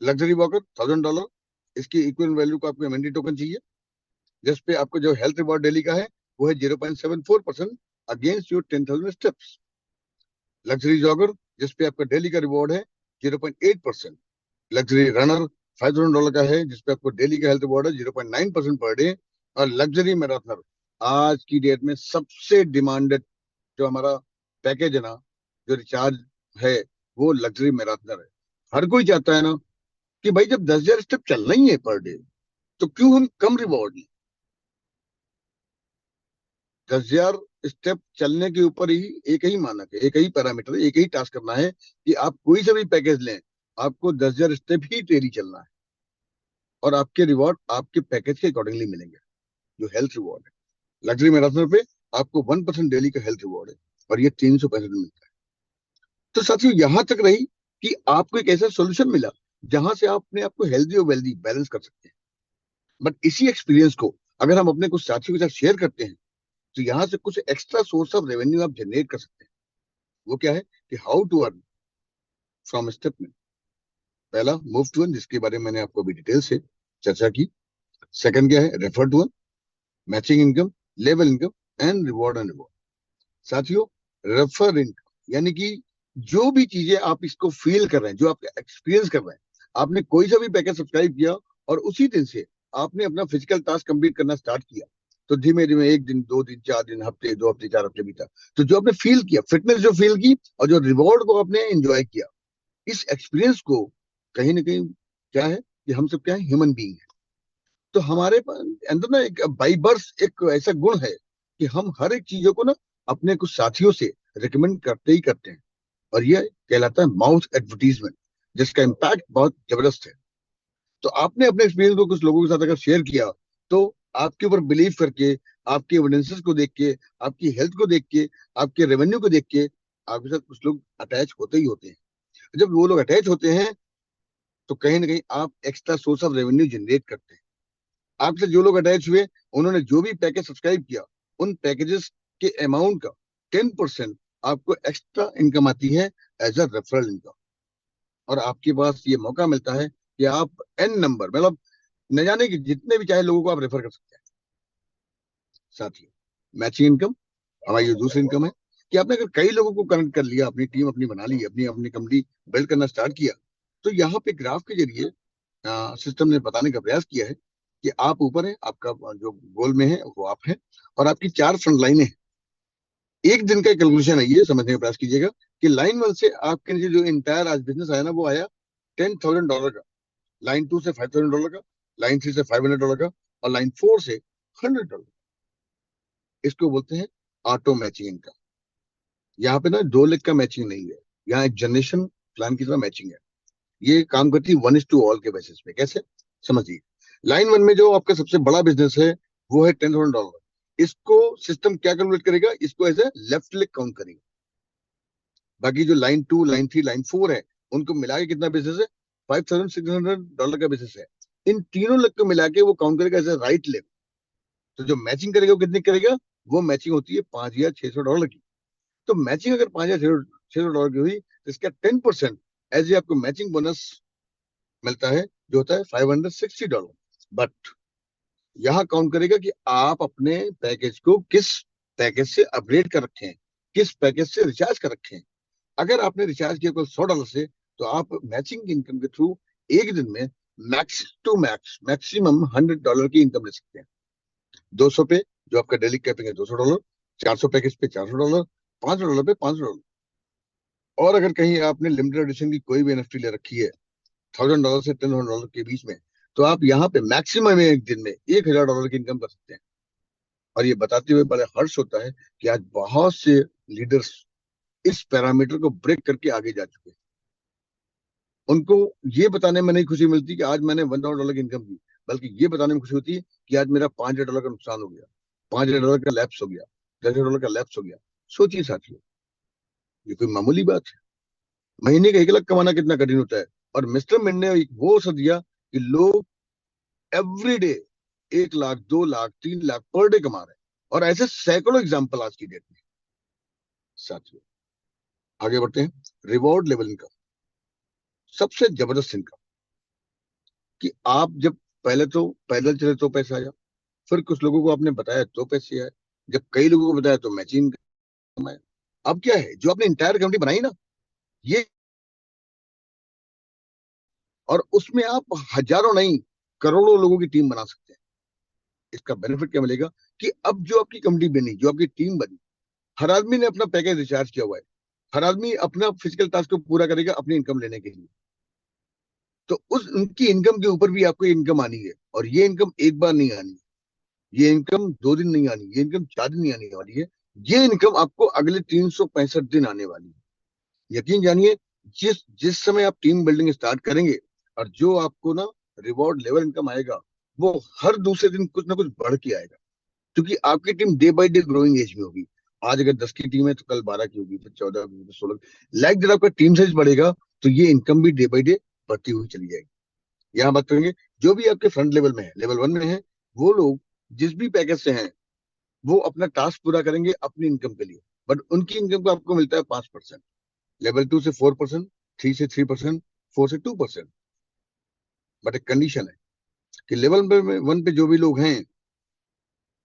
लग्जरी वॉकर $1,000, इसकी इक्वल वैल्यू को आपको एमएनटी टोकन चाहिए, जिस पे आपको जो हेल्थ रिवॉर्ड डेली का है वो है 0.74% against your 10,000 steps. Luxury jogger, जिस पे आपका डेली का रिवॉर्ड है 0.8%। लग्जरी रनर $5,000 का है, जिसपे आपको डेली का हेल्थ रिवॉर्ड है 0.9% पर डे। और लग्जरी मैराथनर आज की डेट में सबसे डिमांडेड जो हमारा पैकेज है ना, जो रिचार्ज है, वो लग्जरी मैराथनर है। हर कोई चाहता है ना कि भाई जब 10,000 स्टेप चलना ही है पर डे, तो क्यों हम कम रिवॉर्ड लें? 10,000 स्टेप चलने के ऊपर ही एक ही मानक है, एक ही पैरामीटर है, एक ही टास्क करना है कि आप कोई सा भी पैकेज लें, आपको 10,000 स्टेप ही डेली चलना है। और आपके रिवॉर्ड आपके पैकेज के अकॉर्डिंगली मिलेंगे। जो हेल्थ रिवॉर्ड है लग्जरी मैराथन पे, आपको 1% डेली का हेल्थ रिवॉर्ड है, और ये 365 में मिलता है। तो साथियों, यहां तक रही कि आपको एक ऐसा सोल्यूशन मिला जहां से आप अपने आपको हेल्दी और वेल्दी बैलेंस कर सकते हैं। बट इसी एक्सपीरियंस को अगर हम अपने कुछ साथियों के साथ शेयर करते हैं तो यहाँ से कुछ एक्स्ट्रा सोर्स ऑफ रेवेन्यू आप जनरेट कर सकते हैं। वो क्या है कि how to earn from step में। पहला, मूव टू अर्न, जिसके बारे में मैंने आपको अभी डिटेल से चर्चा की। सेकंड क्या है? Refer to earn, matching income, level income, and reward. साथियों, रेफर इनकम यानी कि जो भी चीजें आप इसको फील कर रहे हैं, जो आप एक्सपीरियंस कर रहे हैं, आपने कोई सा भी पैकेज सब्सक्राइब किया और उसी दिन से आपने अपना फिजिकल टास्क कंप्लीट करना स्टार्ट किया, तो धीमे धीमे 1 दिन, 2 दिन, 4 दिन, हफ्ते, 2 हफ्ते, 4 हफ्ते बीता, तो जो आपने फील किया, फिटनेस जो फील की और जो रिवॉर्ड को आपने एंजॉय किया, इस एक्सपीरियंस को कहीं ना कहीं क्या है कि हम सब क्या है, ह्यूमन बीइंग है। तो हमारे अंदर ना एक बाई बर्थ एक ऐसा गुण है कि हम हर एक चीजों को ना अपने कुछ साथियों से रिकमेंड करते ही करते हैं, और ये कहलाता है माउथ एडवर्टीजमेंट, जिसका इम्पैक्ट बहुत जबरदस्त है। तो आपने अपने एक्सपीरियंस को कुछ लोगों के साथ अगर शेयर किया, तो आपके ऊपर बिलीव करके, आपके एविडेंसेस को देख के, आपकी हेल्थ को देख के, आपके रेवेन्यू को देख के, आपके साथ कुछ लोग अटैच होते ही होते हैं। जब वो लोग अटैच होते हैं, तो कहीं ना कहीं आप extra source of revenue generate करते हैं। आपसे जो लोग अटैच हुए, उन्होंने जो भी पैकेज सब्सक्राइब किया, उन पैकेजेस के अमाउंट का 10% आपको एक्स्ट्रा इनकम आती है एज अ रेफरल इनकम। और आपके पास ये मौका मिलता है कि आप एन नंबर, मतलब न जाने कि जितने भी चाहे लोगों को आप रेफर कर सकते हैं। साथ ही मैचिंग इनकम, हमारी जो दूसरी इनकम है, कि आपने अगर कई लोगों को कनेक्ट कर लिया, अपनी टीम अपनी बना ली, अपनी अपनी कंपनी बिल्ड करना स्टार्ट किया, तो यहाँ पे ग्राफ के जरिए सिस्टम ने बताने का प्रयास किया है कि आप ऊपर है, आपका जो गोल में है वो आप है, और आपकी 4 फ्रंट लाइनें हैं। एक दिन का कैलकुलेशन है, ये समझने का प्रयास कीजिएगा कि लाइन 1 से आपके नीचे जो इंटायर आज बिजनेस आया ना, वो आया $10,000 का, लाइन 2 से $5,000 का, लाइन 3 से $500 का, और लाइन 4 से $100। इसको बोलते हैं ऑटो मैचिंग इनकम। यहाँ पे ना 2 लेग का मैचिंग नहीं है, यहाँ एक जनरेशन प्लान की तरह मैचिंग है। ये काम करती है 1:all के बेसिस पे। कैसे, समझिए। लाइन 1 में जो आपका सबसे बड़ा बिजनेस है, वो है $10,000। इसको सिस्टम क्या कैलकुलेट करेगा, इसको as a left leg count करेगा। बाकी जो लाइन 2, लाइन 3, लाइन 4 है, उनको मिला के कितना बिजनेस है, $5,600 का बिजनेस है। इन तीनों लेग को मिला के वो काउंट करेगा एज ए राइट लेग। तो जो मैचिंग करेगा वो कितनी करेगा, वो मैचिंग होती है $5,600 की। तो मैचिंग अगर $5,600 की हुई, तो इसका 10% एज ए आपको मैचिंग बोनस मिलता है, जो होता है $560। बट यहाँ काउंट करेगा कि आप अपने पैकेज को किस पैकेज से अपग्रेड कर रखे हैं, किस पैकेज से रिचार्ज कर रखे हैं। अगर आपने रिचार्ज किया कोई $100 से, तो आप मैचिंग इनकम के थ्रू एक दिन में मैक्स टू मैक्स मैक्सिमम $100 की इनकम ले सकते हैं। 200 पे जो आपका डेली कैपिंग है $200, 400 पैकेज पे $400, $500 पे $500। और अगर कहीं आपने लिमिटेड एडिशन की कोई भी एनएफटी ले रखी है $1,000 से $10,000 के बीच में, तो आप यहाँ पे मैक्सिमम एक दिन में $1,000 की इनकम कर सकते हैं। और ये बताते हुए बड़े हर्ष होता है कि आज बहुत से लीडर्स इस पैरामीटर को ब्रेक करके आगे जा चुके हैं। उनको ये बताने में नहीं खुशी मिलती कि आज मैंने $1,000 की इनकम की, बल्कि ये बताने में खुशी होती है कि आज मेरा $5,000 का नुकसान हो गया, $5,000 का लैप्स हो गया, $10,000 का लैप्स हो गया। सोचिए साथियों, ये कोई मामूली बात है? महीने का 1 लाख कमाना कितना कठिन होता है। और मिस्टर मिन ने एक वो सद दिया कि लोग every day 1 lakh, 2 lakh, 3 lakh per day कमा रहे हैं। और ऐसे सैकड़ों एग्जाम्पल आज की डेट में। साथियों, आगे बढ़ते हैं। रिवॉर्ड लेवल इनकम, सबसे जबरदस्त इनकम, कि आप जब पहले तो पैदल चले तो पैसा आया, फिर कुछ लोगों को आपने बताया तो पैसे आए, जब कई लोगों को बताया तो मैचिंग इनकम आया। अब क्या है, जो आपने इंटायर कम्युनिटी बनाई ना, ये, और उसमें आप हजारों नहीं, करोड़ों लोगों की टीम बना सकते हैं। इसका बेनिफिट क्या मिलेगा कि अब जो आपकी कंपनी बनी, जो आपकी टीम बनी, हर आदमी ने अपना पैकेज रिचार्ज किया हुआ है। हर आदमी अपना फिजिकल टास्क को पूरा करेगा अपनी इनकम लेने के लिए। तो उस उनकी इनकम के ऊपर भी आपको इनकम आनी है, और ये इनकम एक बार नहीं आनी है, ये इनकम 2 दिन नहीं आनी, ये इनकम 4 दिन नहीं आने वाली है। ये इनकम आपको अगले 365 दिन आने वाली है। यकीन जानिए, जिस जिस समय आप टीम बिल्डिंग स्टार्ट करेंगे, और जो आपको ना रिवॉर्ड लेवल इनकम आएगा, वो हर दूसरे दिन कुछ ना कुछ बढ़ के आएगा। क्योंकि आपकी team day by day growing age में होगी। आज अगर 10 की टीम है, तो कल 12 की होगी, फिर 14 की, फिर 16। लाइक जब आपका टीम साइज बढ़ेगा, तो ये इनकम भी डे बाई डे बढ़ती हुई चली जाएगी। यहाँ बात करेंगे, जो भी आपके फ्रंट लेवल में है, लेवल 1 में है, वो लोग जिस भी पैकेज से हैं, वो अपना टास्क पूरा करेंगे अपनी इनकम के लिए। बट उनकी इनकम को आपको मिलता है 5%, लेवल 2 से 4%, 3 से 3%, 4 से 2%। बट एक कंडीशन है कि लेवल 1 पे जो भी लोग हैं,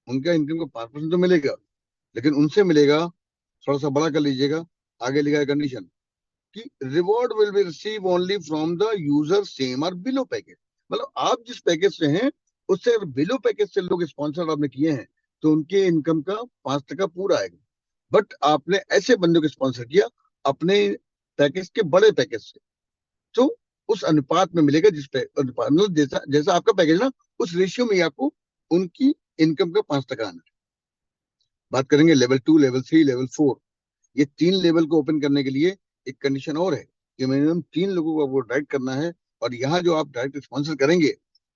उनका इनकम का 5% तो मिलेगा, लेकिन उनसे मिलेगा, थोड़ा सा बड़ा कर लीजिएगा, आगे लिखा है कंडीशन कि reward will be receive only from the user same और बिलो पैकेज। मतलब आप जिस पैकेज से हैं उससे अगर बिलो पैकेज से लोग स्पॉन्सर आपने किए हैं तो उनके इनकम का 5% पूरा आएगा। बट आपने ऐसे बंदों को स्पॉन्सर किया अपने पैकेज के बड़े पैकेज से, तो उस अनुपात में मिलेगा, जिस पे अनुपात मतलब जैसा जैसा आपका पैकेज ना, उस रेशियो में ही आपको उनकी इनकम का 5% आना है। बात करेंगे लेवल 2, लेवल 3, लेवल 4। ये 3 लेवल को ओपन करने के लिए एक कंडीशन और है कि मिनिमम 3 लोगों को आपको डायरेक्ट करना है। और यहाँ जो आप डायरेक्ट स्पॉन्सर करेंगे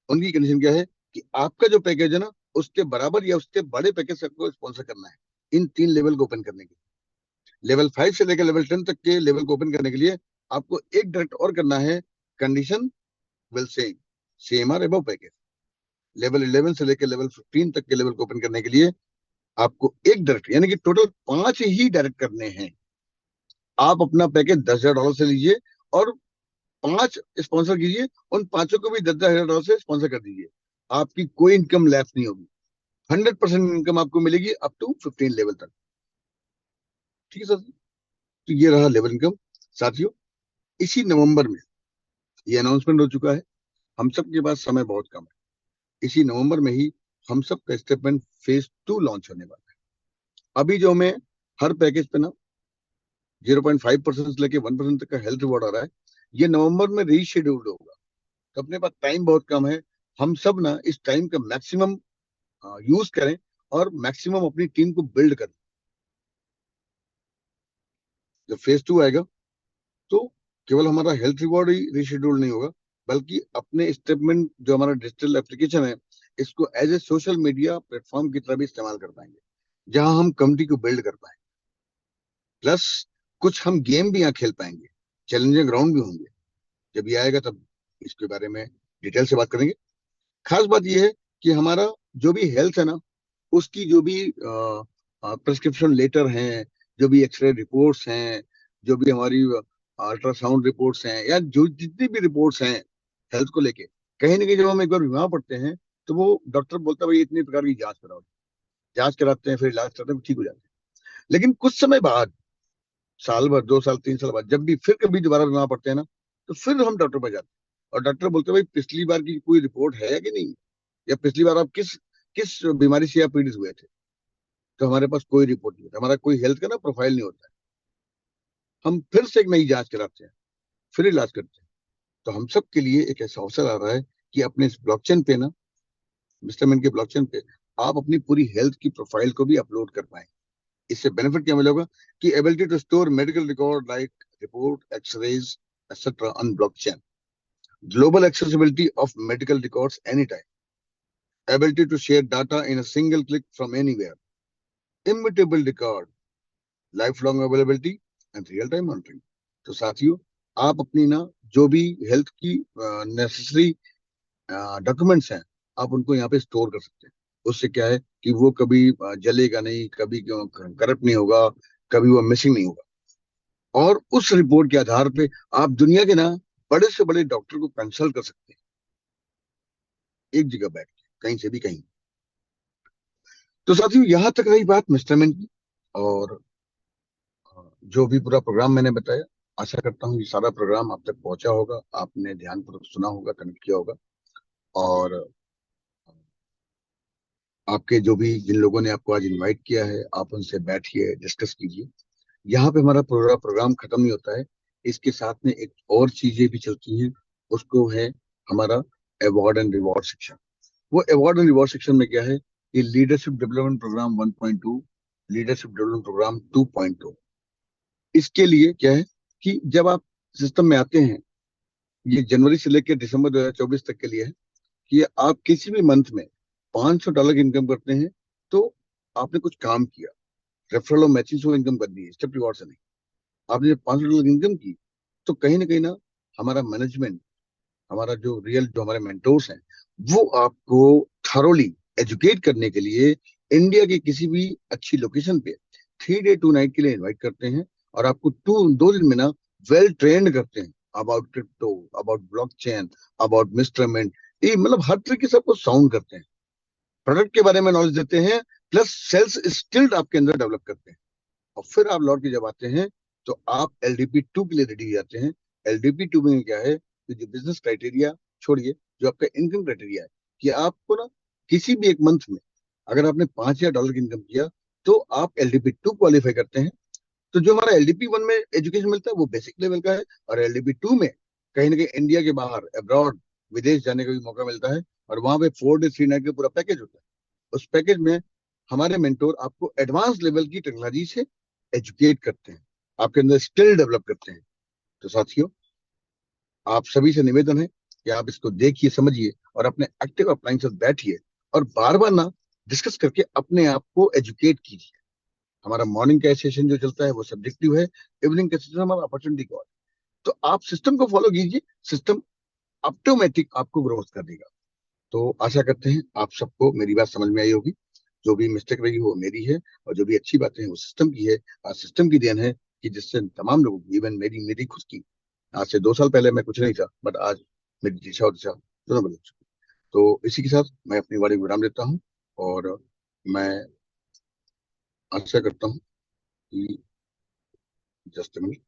उनकी कंडीशन क्या है कि आपका जो पैकेज है ना उसके बराबर या उसके बड़े पैकेज से आपको स्पॉन्सर करना है इन 3 लेवल को ओपन करने के लिए। लेवल 5 से लेकर लेवल 10 तक के लेवल को ओपन करने के लिए आपको एक डायरेक्ट और करना है, कंडीशन विल सेम और अबव पैकेज। लेवल 11 से लेकर लेवल 15 तक के लेवल को ओपन करने के लिए आपको एक डायरेक्ट, यानी कि टोटल 5 ही डायरेक्ट करने हैं। आप अपना पैकेज $10,000 से लीजिए और 5 स्पॉन्सर कीजिए, उन पांचों को भी $10,000 से स्पॉन्सर कर दीजिए। आपकी कोई इनकम लैप्स नहीं होगी, 100% इनकम आपको मिलेगी अप टू 15 लेवल तक। ठीक है सर। तो ये रहा लेवल इनकम। साथियों, इसी नवंबर में ये अनाउंसमेंट हो चुका है। हम सब के पास समय बहुत कम है। इसी नवंबर में ही हम सब का स्टेटमेंट फेज 2 लॉन्च होने वाला है। अभी जो हमें हर पैकेज पे ना 0.5% से लेके 1% तक का हेल्थ रिवॉर्ड आ रहा है, ये नवंबर में रीशेड्यूल्ड होगा। तो अपने पास टाइम बहुत कम है। हम सब ना इस टाइम का मैक्सिमम यूज करें और मैक्सिमम अपनी टीम को बिल्ड करें। जब फेज 2 आएगा तो केवल हमारा हेल्थ रिवॉर्ड ही रीशेड्यूल नहीं होगा, बल्कि अपने स्टेटमेंट जो हमारा डिजिटल एप्लीकेशन है इसको as a social media platform की तरह भी इस्तेमाल कर पाएंगे, जहां हम कम्युनिटी को बिल्ड कर पाएंगे। प्लस कुछ हम गेम भी यहाँ खेल पाएंगे, चैलेंजिंग ग्राउंड भी होंगे। जब ये आएगा तब इसके बारे में डिटेल से बात करेंगे। खास बात यह है कि हमारा जो भी हेल्थ है ना, उसकी जो भी प्रिस्क्रिप्शन लेटर हैं, जो भी एक्सरे रिपोर्ट्स हैं, जो भी हमारी अल्ट्रासाउंड रिपोर्ट्स हैं, या जो जितनी भी रिपोर्ट्स हैं हेल्थ को लेके, कहीं ना कहीं जब हम एक बार बीमार पड़ते हैं तो वो डॉक्टर बोलता है भाई इतनी प्रकार की जांच कराओ। जांच कराते हैं, फिर इलाज करते हैं, ठीक हो जाते हैं। लेकिन कुछ समय बाद, साल भर, 2 साल, 3 साल बाद, जब भी फिर कभी दोबारा बीमार पड़ते हैं ना, तो फिर हम डॉक्टर पर जाते हैं और डॉक्टर बोलते हैं भाई पिछली बार की कोई रिपोर्ट है कि नहीं, या पिछली बार आप किस किस बीमारी से आप पीड़ित हुए थे। तो हमारे पास कोई रिपोर्ट नहीं होता, हमारा कोई हेल्थ का ना प्रोफाइल नहीं होता है। हम फिर से एक नई जांच कराते हैं, फिर इलाज करते हैं। तो हम सब के लिए एक ऐसा अवसर आ रहा है कि अपने इस ब्लॉकचेन पे ना, मिस्टर मैन के ब्लॉकचेन पे आप अपनी पूरी हेल्थ की प्रोफाइल को भी अपलोड कर पाए। इससे बेनिफिट क्या मिलेगा कि ability to store medical record like report, x rays etcetera on blockchain, global accessibility of medical records anytime, ability to share data in a single click from anywhere, immutable record, lifelong availability and real time monitoring। तो साथियों, आप अपनी ना जो भी health की necessary documents हैं आप उनको यहाँ पे स्टोर कर सकते हैं। उससे क्या है कि वो कभी जलेगा नहीं, कभी करप्ट नहीं होगा, कभी वो मिसिंग नहीं होगा। और उस रिपोर्ट के आधार पे आप दुनिया के ना बड़े से बड़े डॉक्टर को कंसल्ट कर सकते हैं, एक जगह बैठ के, कहीं से भी कहीं। तो साथियों, यहां तक रही बात मिस्टर मैन की। और जो भी पूरा प्रोग्राम मैंने बताया, आशा करता हूँ ये सारा प्रोग्राम आप तक पहुंचा होगा, आपने ध्यानपूर्वक सुना होगा, कनेक्ट किया होगा। और आपके जो भी जिन लोगों ने आपको आज इनवाइट किया है, आप उनसे बैठिए, डिस्कस कीजिए। यहाँ पे हमारा पूरा प्रोग्राम खत्म नहीं होता है, इसके साथ में एक और चीजें भी चलती हैं। उसको है हमारा अवार्ड एंड रिवॉर्ड सेक्शन। वो अवार्ड एंड रिवॉर्ड सेक्शन में क्या है, ये leadership development programme 1.2, leadership development programme 2.0। इसके लिए क्या है कि जब आप सिस्टम में आते हैं, ये जनवरी से लेकर दिसंबर 2024 तक के लिए है कि आप किसी भी मंथ में $500 की इनकम करते हैं तो आपने कुछ काम किया। रेफरल और मैचिंग से वो इनकम कर दी है, स्टेप रिवॉर्ड से नहीं। आपने जब $500 की इनकम की तो कहीं ना कहीं ना हमारा मैनेजमेंट, हमारा जो रियल जो हमारे मेंटोर्स हैं, वो आपको थरोली एजुकेट करने के लिए इंडिया की किसी भी अच्छी लोकेशन पे 3 डे 2 नाइट के लिए इनवाइट करते हैं। और आपको 2 दिन में ना वेल ट्रेंड करते हैं about crypto, about blockchain, about मिस्टरमेंट, ये मतलब हर तरीके से आपको साउंड करते हैं, प्रोडक्ट के बारे में नॉलेज देते हैं, प्लस सेल्स स्किल्ड आपके अंदर डेवलप करते हैं। और फिर आप लौट के जब आते हैं तो आप एलडीपी टू के लिए रेडी हो जाते हैं। एलडीपी टू में क्या है कि जो बिजनेस क्राइटेरिया छोड़िए, जो आपका इनकम क्राइटेरिया है कि आपको ना किसी भी एक मंथ में अगर आपने $5,000 की इनकम किया तो आप एलडीपी टू क्वालिफाई करते हैं। तो जो हमारा एलडीपी वन में एजुकेशन मिलता है वो बेसिक लेवल का है, और एलडीपी टू में कहीं ना कहीं इंडिया के बाहर अब्रॉड विदेश जाने का भी मौका मिलता है, और वहां पे 4 डे 3 नाइट का पूरा पैकेज होता है। उस पैकेज में हमारे मेंटोर आपको एडवांस लेवल की टेक्नोलॉजी से एजुकेट करते हैं, आपके अंदर स्किल डेवलप करते हैं। तो साथियों, आप सभी से निवेदन है कि आप इसको देखिए, समझिए और अपने एक्टिव अपलाइन से बैठिए और बार बार ना डिस्कस करके अपने आप को एजुकेट कीजिए। हमारा मॉर्निंग का सेशन जो चलता है वो सब्जेक्टिव है, इवनिंग का सेशन हमारा अपॉर्चुनिटी का है। तो आप सिस्टम को फॉलो कीजिए, सिस्टम ऑटोमेटिक आपको ग्रोथ कर देगा। तो आशा करते हैं आप सबको मेरी बात समझ में आई होगी। जो भी मिस्टेक रही हो वो मेरी है, और जो भी अच्छी बातें हैं वो सिस्टम की है। आज सिस्टम की देन है कि जिससे तमाम लोगों की, इवन मेरी मेरी खुद की, आज से 2 साल पहले मैं कुछ नहीं था, बट आज मेरी दिशा और दिशा दोनों बदल चुकी। तो इसी के साथ मैं अपनी वाणी को विराम देता हूँ, और मैं आशा करता हूँ कि जस्ट मिनट,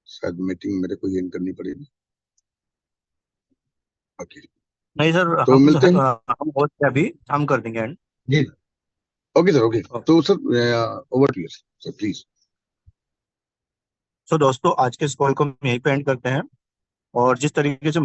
शायद मीटिंग मेरे को ही एंड करनी पड़ेगी। ओके, नहीं सर, तो मिलते हैं। हम होस्ट हैं अभी, हम कर देंगे एंड। जी, ओके सर, ओके। तो sir, over to you sir, please. So दोस्तों, आज के इस कॉल को हम यहीं पे एंड करते हैं। और जिस तरीके से